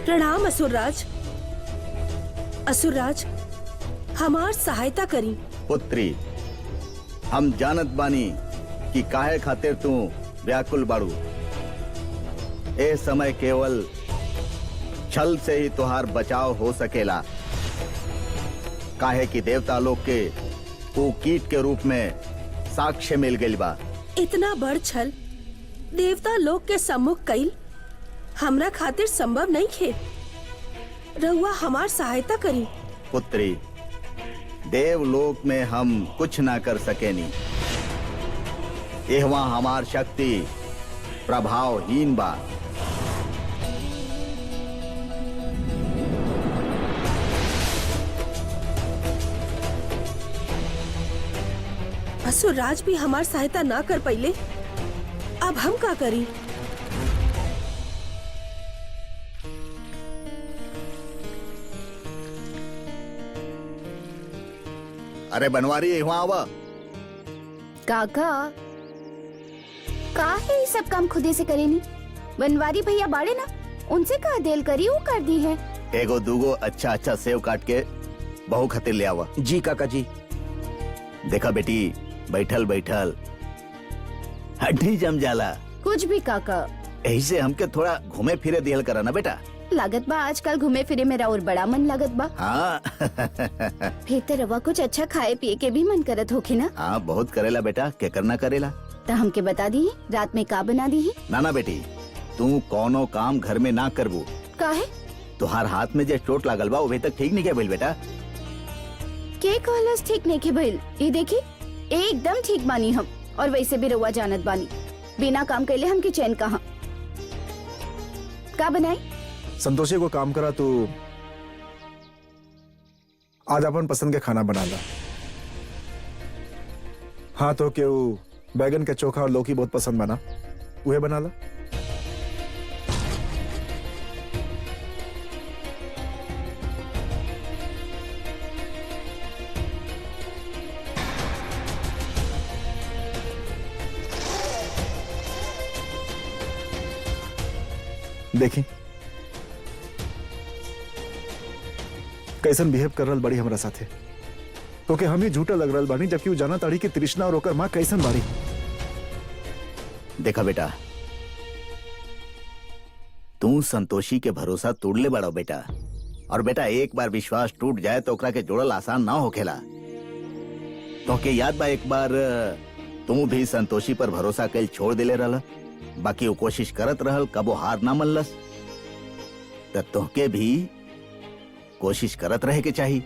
प्रणाम असुरराज। असुरराज, हमार सहायता करी। पुत्री, हम जानत बानी कि काहे खातिर तू व्याकुल बाड़ू। ए समय केवल छल से ही तुहार बचाव हो सकेला, काहे कि देवता लोग के वो कीट के रूप में साक्ष्य मिल गइल बा। इतना बड़ छल देवता लोग के सम्मुख कईल हमरा खातिर संभव नहीं खे। रहुआ हमार सहायता करी। पुत्री, देवलोक में हम कुछ ना कर सकेनी। एहवा हमार शक्ति प्रभावहीन बा। असुरराज भी हमार सहायता ना कर पाइले, अब हम का करी? अरे बनवारी, यहाँ आवा। काका का है ये सब काम खुदे से करेनी? बनवारी भैया बाड़े ना, उनसे कहा देल करी वो कर दी है। एगो दूगो अच्छा अच्छा सेव काट के बहू खातिर ले आवा। जी काका जी। देखा बेटी, बैठल बैठल हड्डी जम जाला। कुछ भी काका, यही से हमके थोड़ा घूमे फिरे दिहल करा ना बेटा। लागत बा आजकल घूमे फिरे मेरा और बड़ा मन लागत बा। हाँ फिर तो रवा कुछ अच्छा खाए पिए के भी मन करत होखे ना? हाँ, बहुत करेला बेटा, क्या करना करेला। तो हमके बता दी रात में का बना दी? ना बेटी, तू कोनो काम घर में ना करबू। काहे? तुहार हाथ में जो चोट लागल बा, अभी तक ठीक नहीं क्या भइल बेटा। के कहलस ठीक नहीं के भइल? ये देखी एकदम ठीक बानी हम, और वैसे भी रवा जानत बानी बिना काम कैले हमके चैन कहाँ। का बनाई? संतोषी को काम करा तू आज अपन पसंद के खाना बना ला। हाँ तो क्यों बैगन के चोखा और लौकी बहुत पसंद बना, वह बना ला। देखी कैसन बिहेव कर रहा बड़ी हमरा साथे, क्योंकि हम ही झूठा लग रहा बानी, जबकि वो जाना ताड़ी की तृष्णा और ओकर माँ कैसन बाड़ी। देखा बेटा, तू संतोषी के भरोसा तोड़ ले बड़ा बेटा, और बेटा एक बार विश्वास टूट जाए तो ओकरा के जोड़ल आसान ना होखेला। तो के याद बा एक बार तू भी संतोषी पर भरोसा कल छोड़ दिले रहल, बाकी वो कोशिश करत रहल, कबो हार ना मनलस। तब तोहके भी कोशिश करत रहे के चाहिए।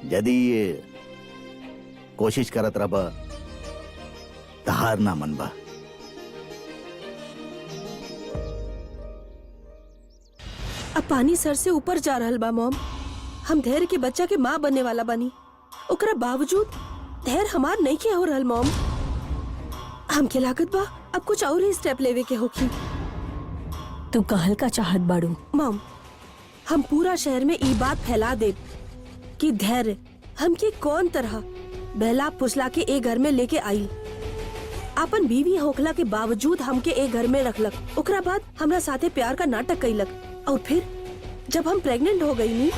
यदि कोशिश करत रहबा तो हार ना मनबा। अब पानी सर से ऊपर जा रहल बा मॉम। हम धैर्य के बच्चा के माँ बनने वाला बानी, ओकरा बावजूद धैर्य हमार नहीं के हो रहल मॉम। हमके लागत बा अब कुछ और ही स्टेप लेवे के होखी। तू कहल का चाहत बाड़ू? मॉम, हम पूरा शहर में ई बात फैला दे कि धैर्य हमके कौन तरह बहला फुसला के ए घर में लेके आई। अपन बीवी होखला के बावजूद हमके ए घर में रखलक, ओकरा बाद हमरा साथे प्यार का नाटक कैलक, और फिर जब हम प्रेग्नेंट हो गई नी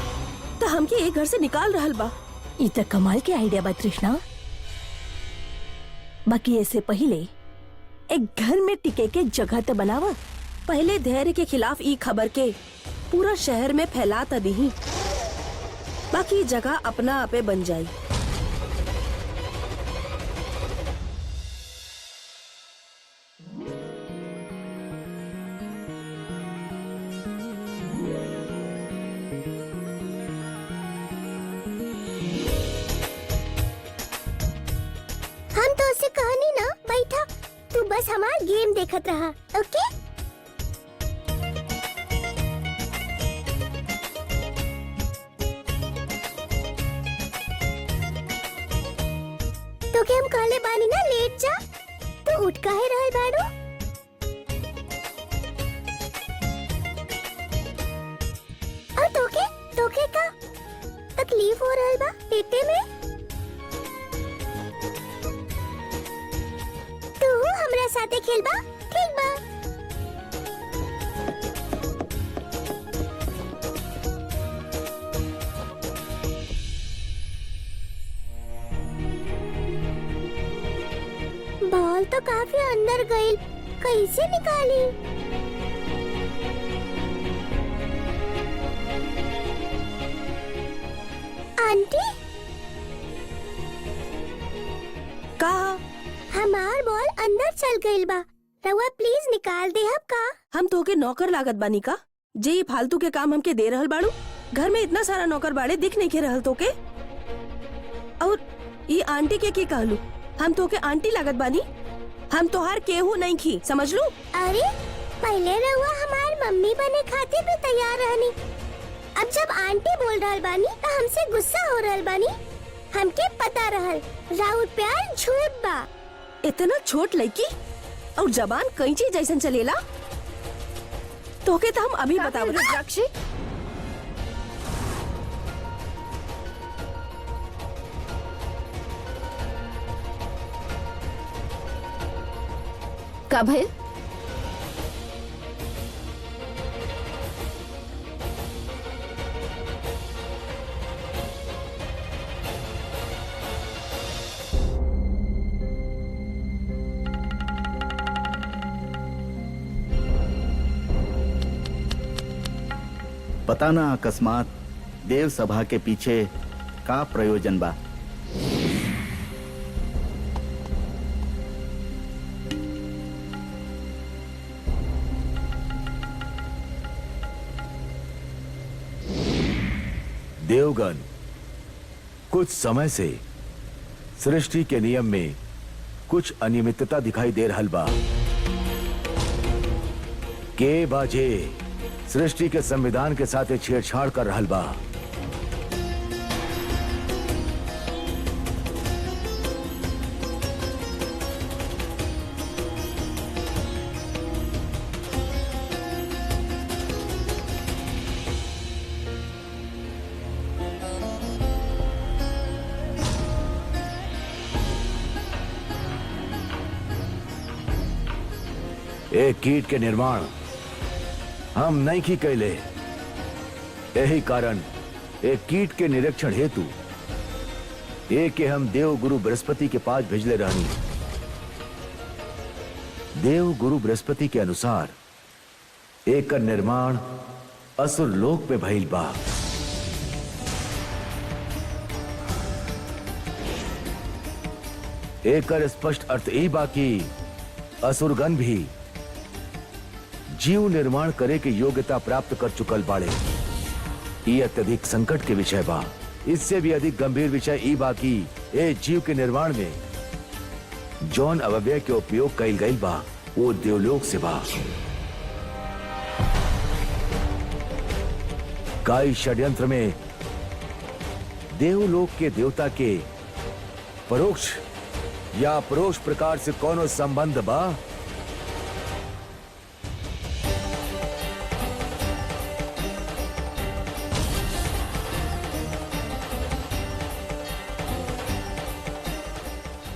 तो हमके ए घर से निकाल रहल बा। ई त कमाल के आइडिया बा तृष्णा। बाकी ऐसे पहले एक घर में टिके के जगह तो बनावा। पहले धैर्य के खिलाफ ई खबर के पूरा शहर में फैला त दही, बाकी जगह अपना आपे बन जाई। हम तो उसे कहानी ना बैठा, तू बस हमारा गेम देखत रहा, ओके? तो के हम कहले बानी ना लेट जा, तो उठ काहे रहल बाड़ू? और तोके का तकलीफ हो रहल बा पेटे में? खेल बा ठीक बा। बॉल तो काफी अंदर गई, कैसे निकाली? आंटी कहा हमार बॉल अंदर चल गई बा, रउआ प्लीज निकाल दे अब का। हम तोके नौकर लागत बानी का जे ये फालतू के काम हमके दे रहल बाड़ू? घर में इतना सारा नौकर बाड़े, दिख नहीं के रहल तोके? और ये आंटी के कहलू? हम तोके आंटी लागत बानी? हम तोहार केहू नहीं खी, समझ लू? अरे पहले रउआ हमार मम्मी बने खातिर भी तैयार रहनी, अब जब आंटी बोल रहल बानी तो हमसे गुस्सा हो रहल बानी। हमके पता रहल राउर प्यार झूठ बा। इतना छोट लड़की और जबान कैंची जैसन चलेला? तोके तो हम अभी बताओ। रुद्राक्षी, का भइल? पता ना अकस्मात देव सभा के पीछे का प्रयोजन बा। देवगन, कुछ समय से सृष्टि के नियम में कुछ अनियमितता दिखाई दे रहल बा। के बाजे सृष्टि के संविधान के साथ छेड़छाड़ कर रहल बा। एक कीट के निर्माण हम नहीं की कैले, यही कारण एक कीट के निरीक्षण हेतु एक के हम देव गुरु बृहस्पति के पास भेजले रहनी। देव गुरु बृहस्पति के अनुसार एक का निर्माण असुर लोक में भइल बा। एक कर स्पष्ट अर्थ ई बा कि असुरगण भी जीव निर्माण करे के योग्यता प्राप्त कर चुकल बाड़े। ये अत्यधिक संकट के विषय बा। इससे भी अधिक गंभीर विषय ई बा कि ए जीव के निर्माण में जौन अवयव के उपयोग कइल गइल बा वो देवलोक से बा। काई षड्यंत्र में देवलोक के देवता के परोक्ष या परोक्ष प्रकार से कोनो संबंध बा।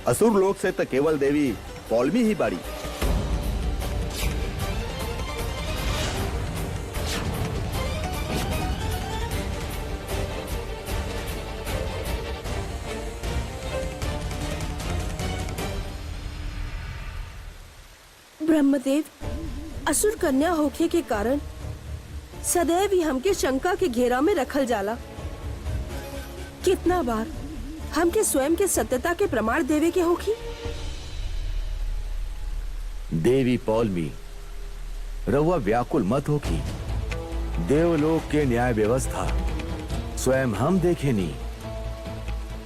असुर लोक से तो केवल देवी पौलमी ही बाड़ी। ब्रह्मदेव, असुर कन्या होखे के कारण सदैव ही हमके शंका के घेरा में रखल जाला। कितना बार हमके स्वयं के सत्यता के प्रमाण देवे के होखी? देवी पौलमी, रउआ व्याकुल मत होखी। देवलोक के न्याय व्यवस्था स्वयं हम देखे नी।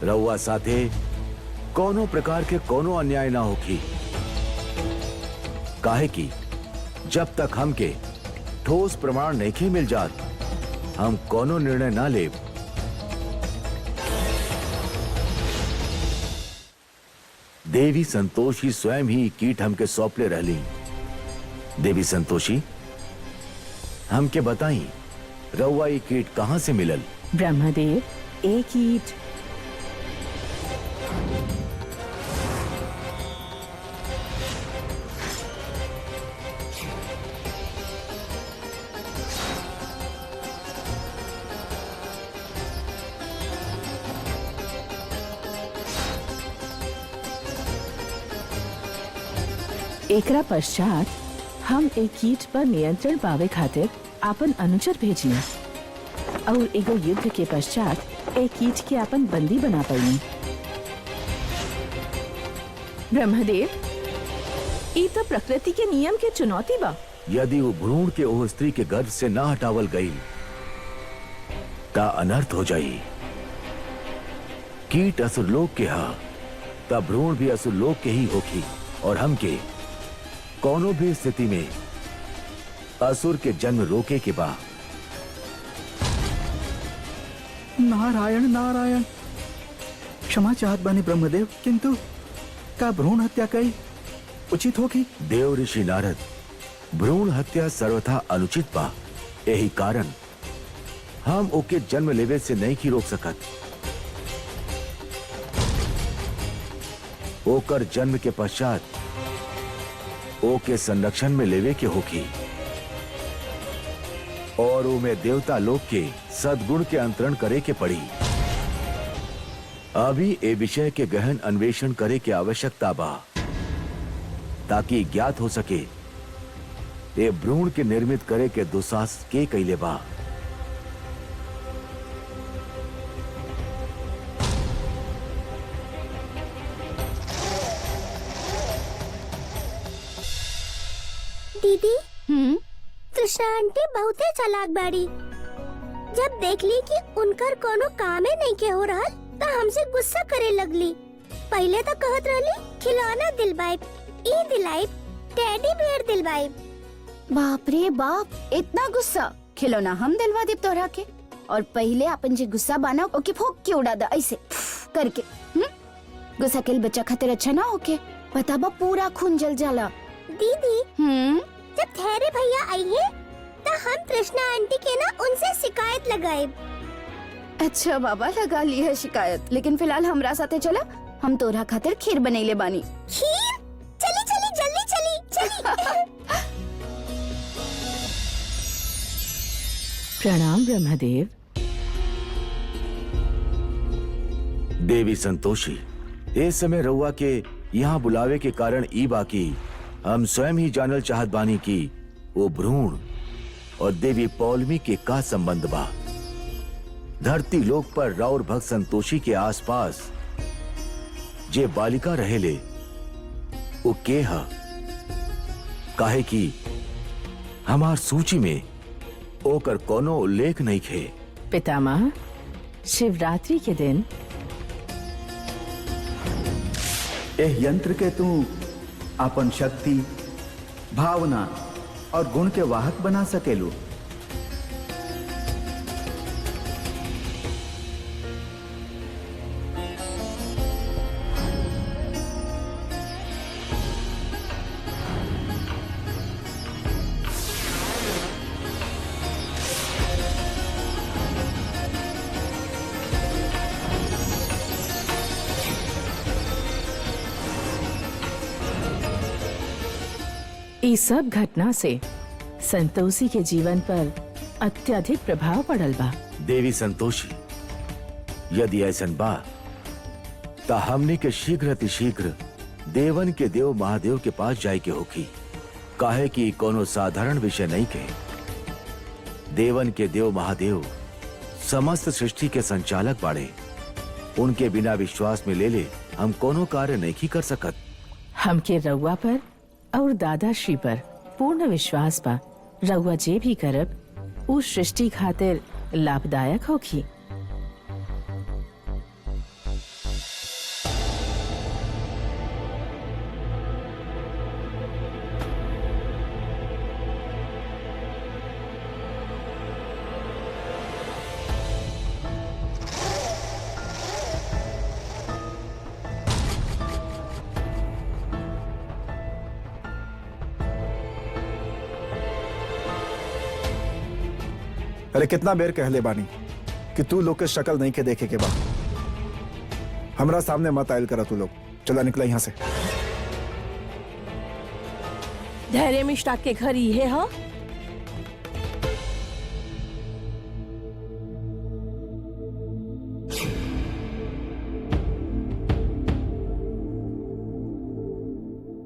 रउआ साथे कोनो प्रकार के कोनो अन्याय ना होखी। काहे कि जब तक हमके ठोस प्रमाण नहीं मिल जात, हम कोनो निर्णय ना लेब। देवी संतोषी स्वयं ही कीट हमके सौंपले रहली। देवी संतोषी, हमके बताई रउआ ये कीट कहाँ से मिलल? ब्रह्मदेव, एक कीट एकरा पश्चात हम एक कीट पर नियंत्रण पावे खातिर आपन अनुचर भेजनी और एगो युद्ध के पश्चात एक कीट के आपन बंदी बना पाई। ब्रह्मदेव, ई तो प्रकृति के नियम के चुनौती बा। यदि वो भ्रूण के ओह स्त्री के गर्भ से ना हटावल गई ता अनर्थ हो जाई। कीट असुरलोक के हा ता भ्रूण भी असुरलोक के ही होगी और हमके कोनो भी स्थिति में असुर के जन्म रोके के बा। नारायण नारायण, क्षमा चाहत बानी ब्रह्मदेव, किंतु का भ्रूण हत्या कई उचित होगी? देव ऋषि नारद, भ्रूण हत्या सर्वथा अनुचित बा। यही कारण हम ओके जन्म लेवे से नहीं की रोक सकत। ओकर जन्म के पश्चात ओके संरक्षण में लेवे के होगी और उमे देवता लोक के सद्गुण के अंतरण करे के पड़ी। अभी ए विषय के गहन अन्वेषण करे के आवश्यकता बा ताकि ज्ञात हो सके ए भ्रूण के निर्मित करे के दुस्साहस के कैले बा। दीदी, कृष्णा आंटी बहुते चालाक बाड़ी। जब देखली कि उनकर कोनो कामे नहीं के हो रहा तो हमसे गुस्सा करे लगली। पहले तो कहत रहली खिलौना दिलवाइब, ई दिलाइब, टेडी बियर दिलवाइब। बाप रे बाप, इतना गुस्सा! खिलौना हम दिलवा देब तोहरा के, और पहले अपन जे गुस्सा बाना ओके फूक के उड़ा दा ऐसे करके। गुस्सा के बच्चा खातिर अच्छा ना होके, पता बा पूरा खून जल जाला। दीदी, जब ठहरे भैया आई है तो हम कृष्णा आंटी के ना उनसे शिकायत लगाएब। अच्छा बाबा, लगा ली है शिकायत, लेकिन फिलहाल हमरा साथे चला, हम तोरा खातिर खीर बनैले बानी। खीर? चली चली जल्दी चली। प्रणाम ब्रह्मदेव। देवी संतोषी, इस समय रउआ के यहाँ बुलावे के कारण ई बाकी हम स्वयं ही जानल चाहत बानी कि वो भ्रूण और देवी पौलमी के का संबंध बा। धरती लोक पर राउर भक्त संतोषी के आसपास जे बालिका रहेले वो के हा? काहे कि हमार सूची में ओकर कोनो उल्लेख नहीं खे। पितामह, शिवरात्रि के दिन एह यंत्र के तू अपन शक्ति, भावना और गुण के वाहक बना सकेलू। इस सब घटना से संतोषी के जीवन पर अत्यधिक प्रभाव पड़ल बा। देवी संतोषी, यदि ऐसन बा ता हमने के शीघ्र अतिशीघ्र देवन के देव महादेव के पास जाए के होगी। काहे कि कोनो साधारण विषय नहीं के। देवन के देव महादेव समस्त सृष्टि के संचालक बाड़े। उनके बिना विश्वास में ले ले हम कोनो कार्य नहीं कर सकत। हमके रउआ पर और दादा श्री पर पूर्ण विश्वास बा। रउआ जे भी करब उस सृष्टि खातिर लाभदायक होगी। अरे कितना बेर कहले बानी कि तू लोग के शक्ल नहीं के देखे के बा। हमरा सामने मत आयल करा तू लोग। चला निकला यहाँ से। धैर्य मिश्रा के घर ये है।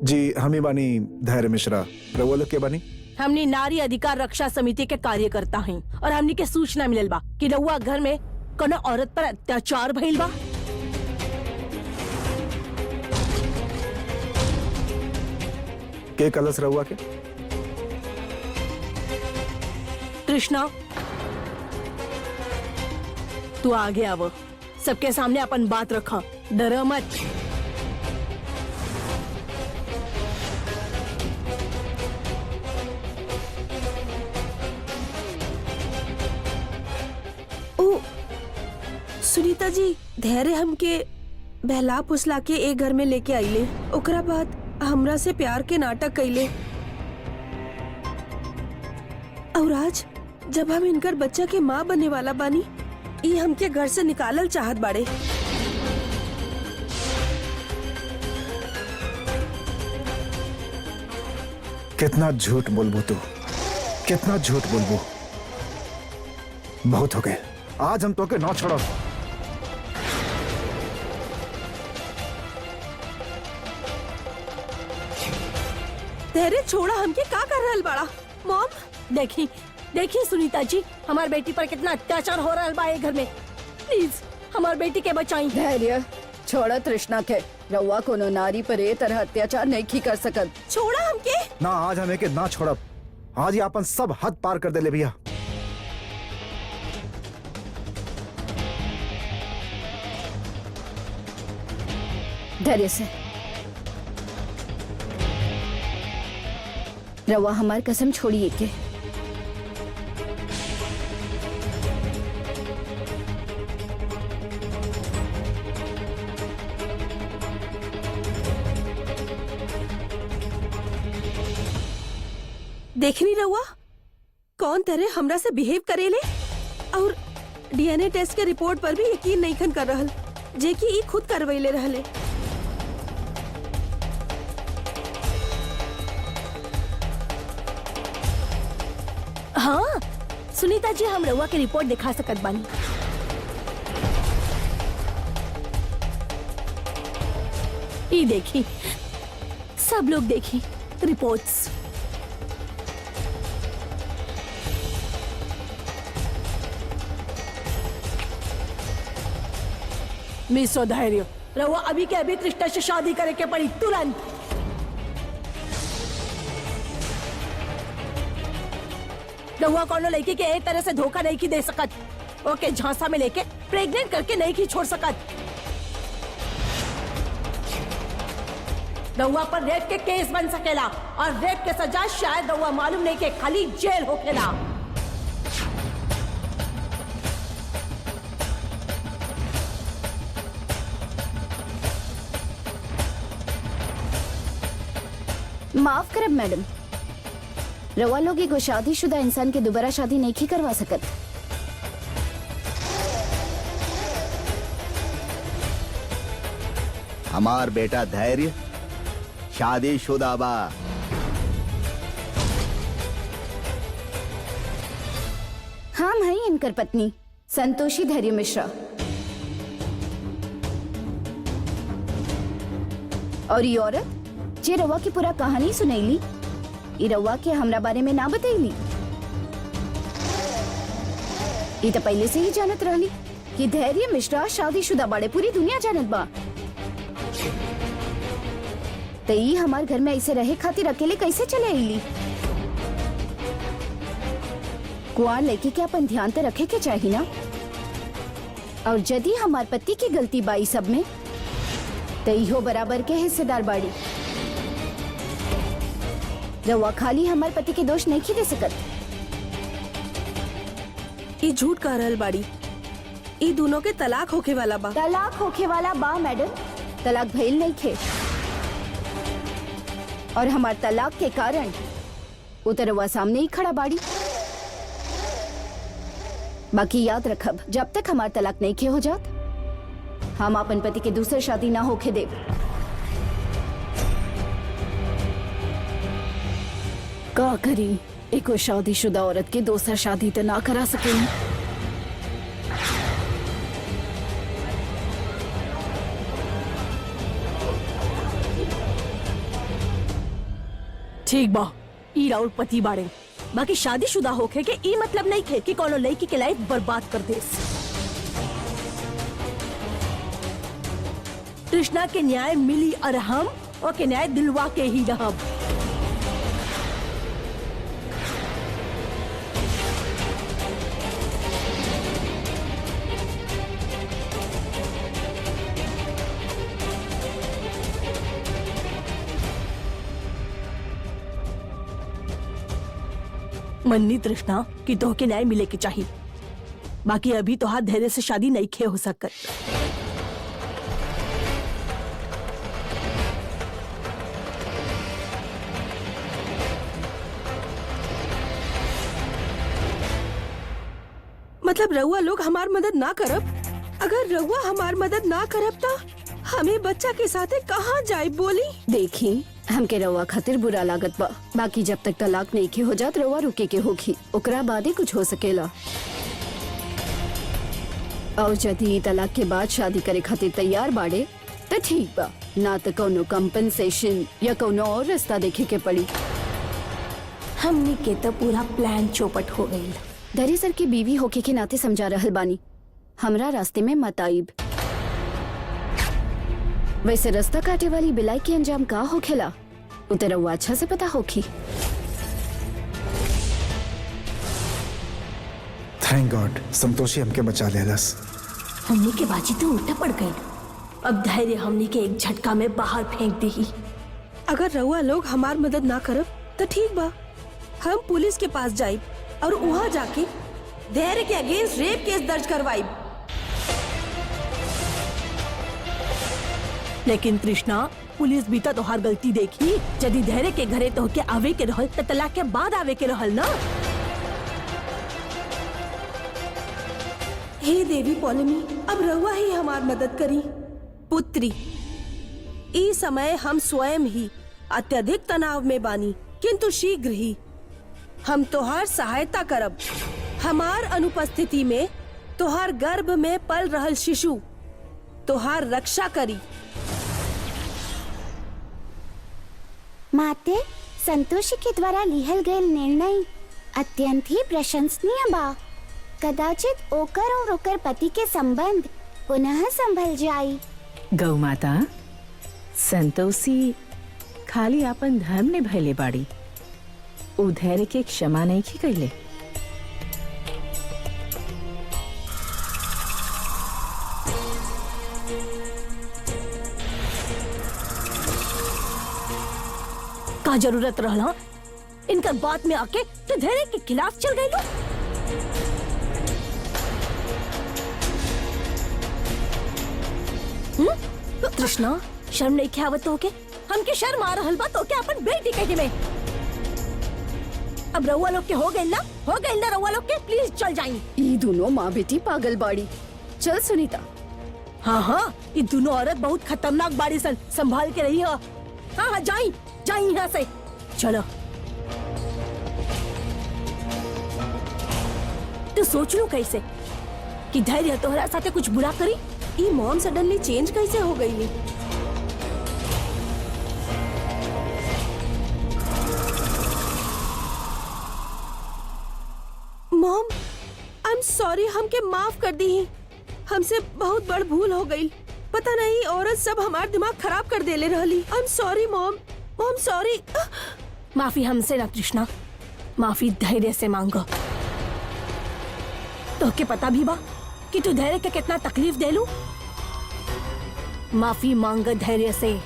जी हम ही बानी धैर्य मिश्रा। रउआ लोग के बानी? हमनी नारी अधिकार रक्षा समिति के कार्यकर्ता हैं और हमनी के सूचना मिलल बा कि रउआ घर में कोनो औरत पर अत्याचार भइल बा। के कलश रउआ के? कृष्णा, तू आगे आव, सबके सामने अपन बात रखा, डर मत। ओ सुनीता जी, धैर्य हमके बहला फुसला के एक घर में लेके आइले, ओकरा बाद हमरा से प्यार के नाटक कैले और आज जब हम इनकर बच्चा के माँ बनने वाला बानी, ये हमके घर से निकालल चाहत बाड़े। कितना झूठ बोलबू तू, कितना झूठ बोलबू। बहुत हो गए, आज हम तो के ना छोड़ो। धैर्य छोड़ा, हमके का कर रहल बाड़ा? मॉम, देखी देखी सुनीता जी, हमार बेटी पर कितना अत्याचार हो रहा बा ये घर में। प्लीज हमार बेटी के बचाई। धैर्य छोड़ा तृष्णा के, रउआ कोनो नारी पर ए तरह अत्याचार नहीं की कर सकत। छोड़ा हमके। ना आज हमें के ना छोड़ब, आज ही अपन सब हद पार कर दे ले भैया। धैर्य से रवा हमार कसम छोड़िए के। देखनी रहुआ कौन तरह हमरा से बिहेव करेले और डीएनए टेस्ट के रिपोर्ट पर भी यकीन नहीं खन कर रहल, जे कि ई खुद करवैले रहले। हाँ सुनीता जी, हम रउआ के रिपोर्ट दिखा सकत बानी। ये देखी, सब लोग देखी रिपोर्ट्स। मिस धैर्य, रउआ अभी के अभी कृष्णा से शादी करे के पड़ी तुरंत। रउआ कोनो लड़की के एक तरह से धोखा नहीं की दे सकत, ओके झांसा में लेके प्रेग्नेंट करके नहीं की छोड़ सकत। रउआ पर रेप के केस बन सकेला और रेप के सजा शायद रउआ मालूम नहीं के खाली जेल होखेला। माफ करब मैडम, रवा लोग एगो शादीशुदा इंसान के दोबारा शादी नहीं की करवा सकत। हमार बेटा धैर्य शादीशुदा बा। हम हैं इनकर पत्नी संतोषी धैर्य मिश्रा, और ये औरत जे रवा की पूरा कहानी सुनैली, ई रवा के हमरा बारे में ना बतैली। ई तो पहले से ही जानत रहली कि धैर्य मिश्रा शादीशुदा बाड़े, पूरी दुनिया जानत बा। तो ई हमार घर में ऐसे रहे खातिर अकेले कैसे चले आईली? कुआर लड़की के अपन ध्यान तो रखे के चाहिए ना। और यदि हमार पति की गलती बाई सब में, तो इहो बराबर के हिस्सेदार बाड़ी। रवा खाली हमार पति के दोष नहीं की दे सकत। ई झूठ कह रहल बाड़ी, ई दोनों के तलाक होके वाला बा। तलाक होके वाला बा मैडम, तलाक भइल नहीं खे, और हमार तलाक के कारण उतरवा सामने ही खड़ा बाड़ी। बाकी याद रखब, जब तक हमार तलाक नहीं खे हो जात, हम अपन पति के दूसरे शादी ना होके देव। का करी, एको शादीशुदा औरत के दूसरा शादी तो ना करा सकेनी। ठीक बा, ई राउर पति बाड़े। बाकी शादीशुदा होके के ई मतलब नहीं खे कि कोनो लड़की के लाइफ बर्बाद कर देस। कृष्णा के न्याय मिली और हम ओके न्याय दिलवा के ही रहब। मन्नी तृष्णा कि तो के न्याय मिले के चाहिए। बाकी अभी तो हाथ धैर्य से शादी नहीं खे हो सकत। मतलब रउआ लोग हमार मदद ना करब? अगर रउआ हमार मदद ना करब तो हमें बच्चा के साथे कहाँ जाए बोली? देखी हमके रवा खातिर बुरा लागत बा, बाकी जब तक तलाक नहीं के हो जात रवा रुके के होगी, ओकरा बाद ही कुछ हो सकेला। और यदि तलाक के बाद शादी करे खातिर तैयार बाड़े तो ठीक बा, ना तो कोनो कंपनसेशन या कोनो और रास्ता देखे के पड़ी। हमनी के तो पूरा प्लान चौपट हो गई। दरी सर की बीवी होके के नाते समझा रहल बानी, हमरा रास्ते में मत आइब। वैसे रास्ता काटे वाली बिलाई के अंजाम का होखेला उतरा वो अच्छा से पता होखी। थैंक गॉड संतोषी हमके बचा लेलस। हमनी के बाजी तो उल्टा पड़ गई। अब धैर्य हमनी के एक झटका में बाहर फेंक दी। अगर रउआ लोग हमार मदद ना करब तो ठीक बा, हम पुलिस के पास जाइब और वहाँ जाके धैर्य के अगेंस्ट रेप केस दर्ज करवाइब। लेकिन तृष्णा पुलिस भी तो तोहार गलती देखी। यदि धैर्य के घरे तो के आवे के रहल तो तलाक के बाद आवे के रहल ना। हे देवी पौलमी, अब रहुआ ही हमार मदद करी। पुत्री, इस समय हम स्वयं ही अत्यधिक तनाव में बानी, किंतु शीघ्र ही हम तोहार सहायता करब। हमार अनुपस्थिति में तोहार गर्भ में पल रहल शिशु तोहार रक्षा करी। माते, संतोषी के द्वारा लिहल गयल निर्णय अत्यंत ही प्रशंसनीय बा। कदाचित ओकर और ओकर पति के संबंध पुनः संभल जाई। गौ माता, संतोषी खाली आपन धर्म ने भैले बाड़ी, उ धैर्य के क्षमा नहीं की कैले। का जरूरत रहला इनकर बात में आके तो धैर्य के खिलाफ चल गई लो। तृष्णा शर्म नहीं ख्यावत हो के हमके शर्म आ रहल बा तो क्या अपन बेटी कहे में। अब रउआ लोग के हो गई ना रउआ लोग के, प्लीज चल जाई। ये दोनों माँ बेटी पागल बाड़ी। चल सुनीता। हाँ, ये दोनों औरत बहुत खतरनाक बाड़ी सन, संभाल के रही हो। हाँ, जाई यहाँ से चलो। तो सोच लो कैसे कि धैर्य तोहरा साथे कुछ बुरा करी। ई मॉम सडनली चेंज कैसे हो गई? मॉम, आई एम सॉरी, हमके माफ कर दी। हमसे बहुत बड़ भूल हो गई। पता नहीं औरत सब हमार दिमाग खराब कर देले रहली। I am sorry mom, mom sorry. माफी हमसे ना तृष्णा, माफी धैर्य से मांगो। तो के पता भी बा कि तू धैर्य के कितना तकलीफ दे लू। माफी मांग धैर्य से।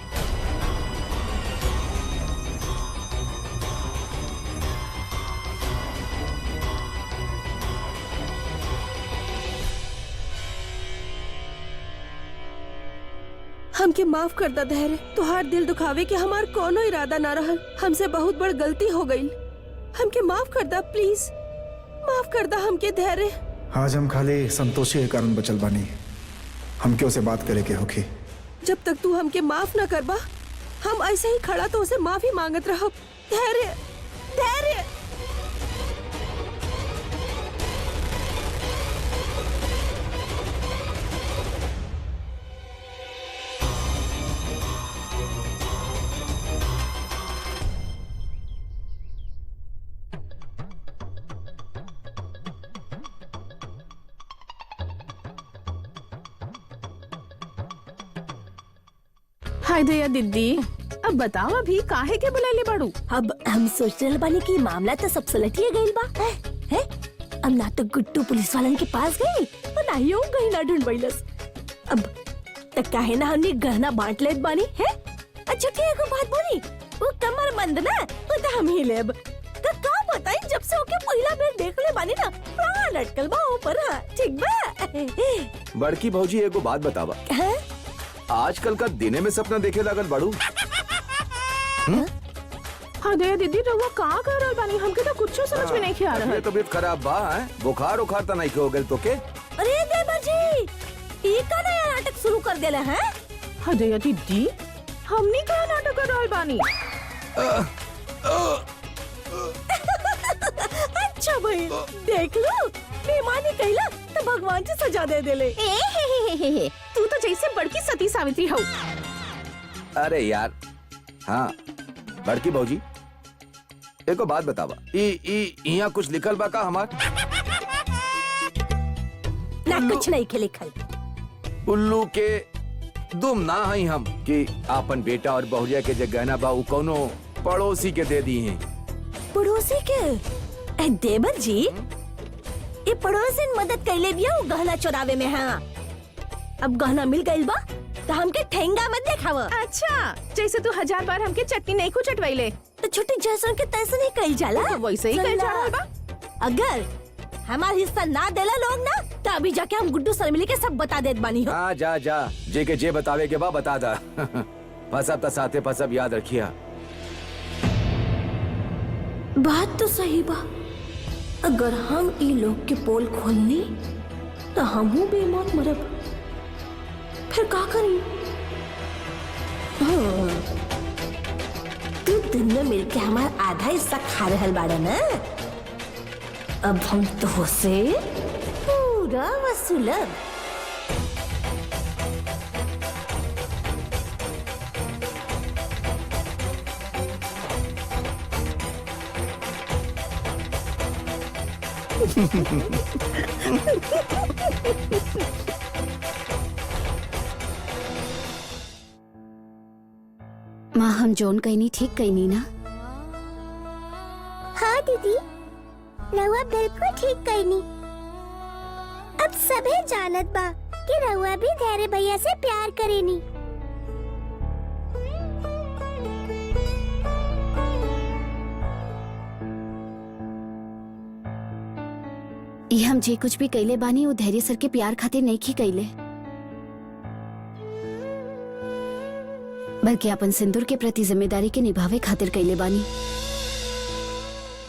हमके माफ कर दा धैर्य। तुहार दिल दुखावे के हमार कोनो इरादा ना रहल। हमसे बहुत बड़ गलती हो गई। हमके माफ कर दा प्लीज, माफ कर दा हमके धैर्य। आज हम खाली संतोषी के कारण बचल बानी, हमके उसे बात करे के होखी। जब तक तू हमके माफ न करबा हम ऐसे ही खड़ा तो उसे माफी मांगत रहब। धैर्य, धैर्य। हाय दया दीदी, अब बताओ अभी काहे के बुलाइले बाड़ू? अब हम सोच रहे बानी कि मामला तो सब सलटिए गइल बा है? अब ना तो गुड्डू पुलिस वालन के पास गई और ना ही वो कहीं ना ढूंढबैलस। अब तक काहे ना हमने गहना बांट लेत बानी है। अच्छा के एगो बात बोली, वो कमर बंद ना वो तो हम ही लेब। तो का बताई जब से ओके पहिला बेर देख ले बानी ना प्राण अटकल बा ऊपर। हाँ ठीक बा। बड़की भौजी एगो बात बतावा, हैं? आजकल का दिने में सपना देखे लागल बाड़ू? हाँ दया दीदी, रउआ का कर रहल बानी? हमके तो कुछ समझ में नहीं आ रहा है। तबीयत खराब बा है? बुखार उखार तो नहीं हो गल तो के? अरे देवर जी, ये का नया नाटक शुरू कर देले हैं? हाँ दया दीदी, हमनी का नाटक कर रहल बानी? अच्छा भाई देख लो, बेईमानी कइला तो भगवान जी सजा दे देले। तू तो जैसे बड़की सती सावित्री हो। अरे यार, हाँ बड़की भौजी एको बात बतावा, यहाँ कुछ लिखल बा का हमार? ना कुछ नहीं के लिखल। उल्लू के दुम ना हई हम कि आपन बेटा और बहुरिया के जे गहना बा उ कोनो पड़ोसी के दे दी हैं। पड़ोसी के? ए देवर जी, ये पड़ोसी ने मदद कैले बिया वो गहना चुरावे में। हाँ अब गहना मिल गइल बा तो हमके ठेंगा मत देखाव। अच्छा, जैसे तू 1000 बार हमके चटनी नहीं को चटवाइले तो छोटी जैसन के तैसन ही कइल जाला। तो वैसे ही कइल जा रहल बा। अगर हमार हिस्सा ना देला लोग ना तो अभी जाके हम गुड्डू सर मिली के सब बता देत बानी हो। हाँ जा जा, जे के जे बतावे के बा बता दा। फसब तो साथे फसब, याद रखिया। बात तो सही बा, अगर हम ई लोग के पोल खोलनी तो हमहू बेमौत मरब। फिर का करी? तू दिन में मिलके हमारा आधा हिस्सा खा रहल बाड़ा ना, अब हम तो से पूरा वसूलब। माँ, हम जोन कहनी ठीक कहनी ना? हाँ दीदी, रउआ बिल्कुल ठीक कहनी। अब सभे जानत बा कि रउआ भी धैर्य भैया से प्यार करेनी। ये हम जे कुछ भी कैले बानी वो धैर्य सर के प्यार खातिर नहीं की कैले, बल्कि अपन सिंदूर के प्रति जिम्मेदारी के निभावे खातिर कैले बानी।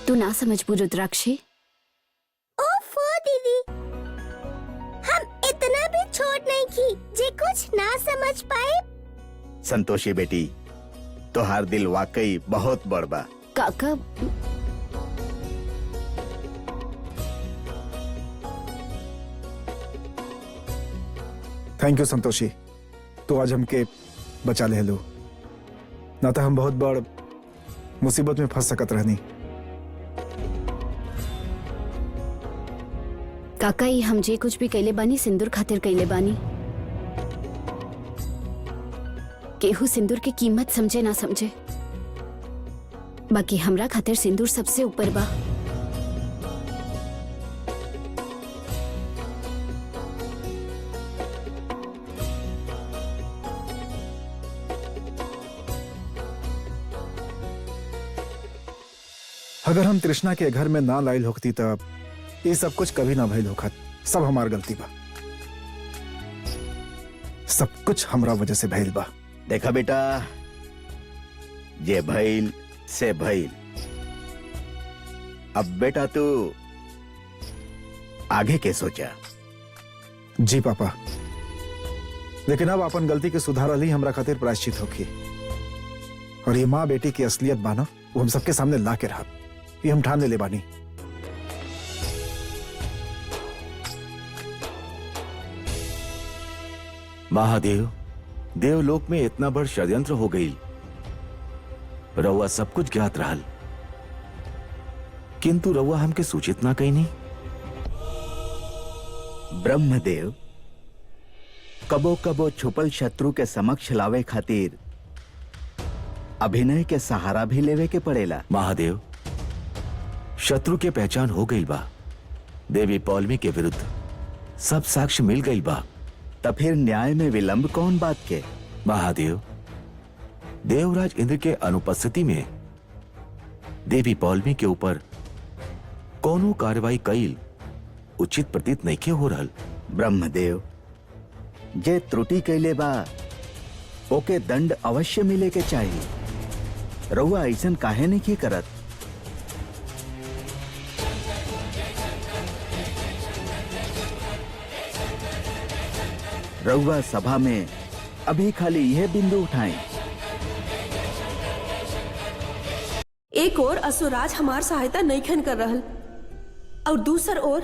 तू ना समझ रुद्राक्षी। ओफो दीदी, हम इतना भी छोट नहीं की जे कुछ ना समझ पाए। संतोषी बेटी, तोहार दिल वाकई बहुत बड़ बा। काका, थैंक यू संतोषी, तो आज हमके बचा ले लो, ना तो हम बहुत बड़ मुसीबत में फंस सकत रहनी। काका, ये हम जे कुछ भी कैले बानी सिंदूर खातिर कैले बानी। केहू सिंदूर की कीमत समझे ना समझे, बाकी हमरा खातिर सिंदूर सबसे ऊपर बा। अगर हम तृष्णा के घर में ना लाइल होती तब ये सब कुछ कभी ना भइल होखत। सब हमार गलती बा, सब कुछ हमरा वजह से भइल बा। देखा बेटा, जे भइल से भइल। अब बेटा तू आगे के सोचा। जी पापा, लेकिन अब अपन गलती के सुधारल ही हमरा खातिर प्रायश्चित होखी। और ये माँ बेटी की असलियत बाना वो हम सबके सामने ला के रहा, ये हम ठान ले बानी। महादेव, देवलोक में इतना बड़ षड्यंत्र हो गई, रउआ सब कुछ ज्ञात रहल, किंतु रउआ हमके सूचित ना कहीं नहीं। ब्रह्मदेव कबो कबो छुपल शत्रु के समक्ष लावे खातिर अभिनय के सहारा भी लेवे के पड़ेला। महादेव, शत्रु के पहचान हो गई बा। देवी पौलमी के विरुद्ध सब साक्ष्य मिल गई बा। तब फिर न्याय में विलंब कौन बात के? महादेव, देवराज इंद्र के अनुपस्थिति में देवी पौलमी के ऊपर कोनो कार्रवाई कईल उचित प्रतीत नइखे हो रहल। ब्रह्मदेव, जे त्रुटि कैले बा ओके दंड अवश्य मिले के चाहिए। रउआ ऐसन काहे नहीं करत? रउआ सभा में अभी खाली यह बिंदु उठाएं। एक और असुराज हमार सहायता नहीं खन कर रहल और दूसर ओर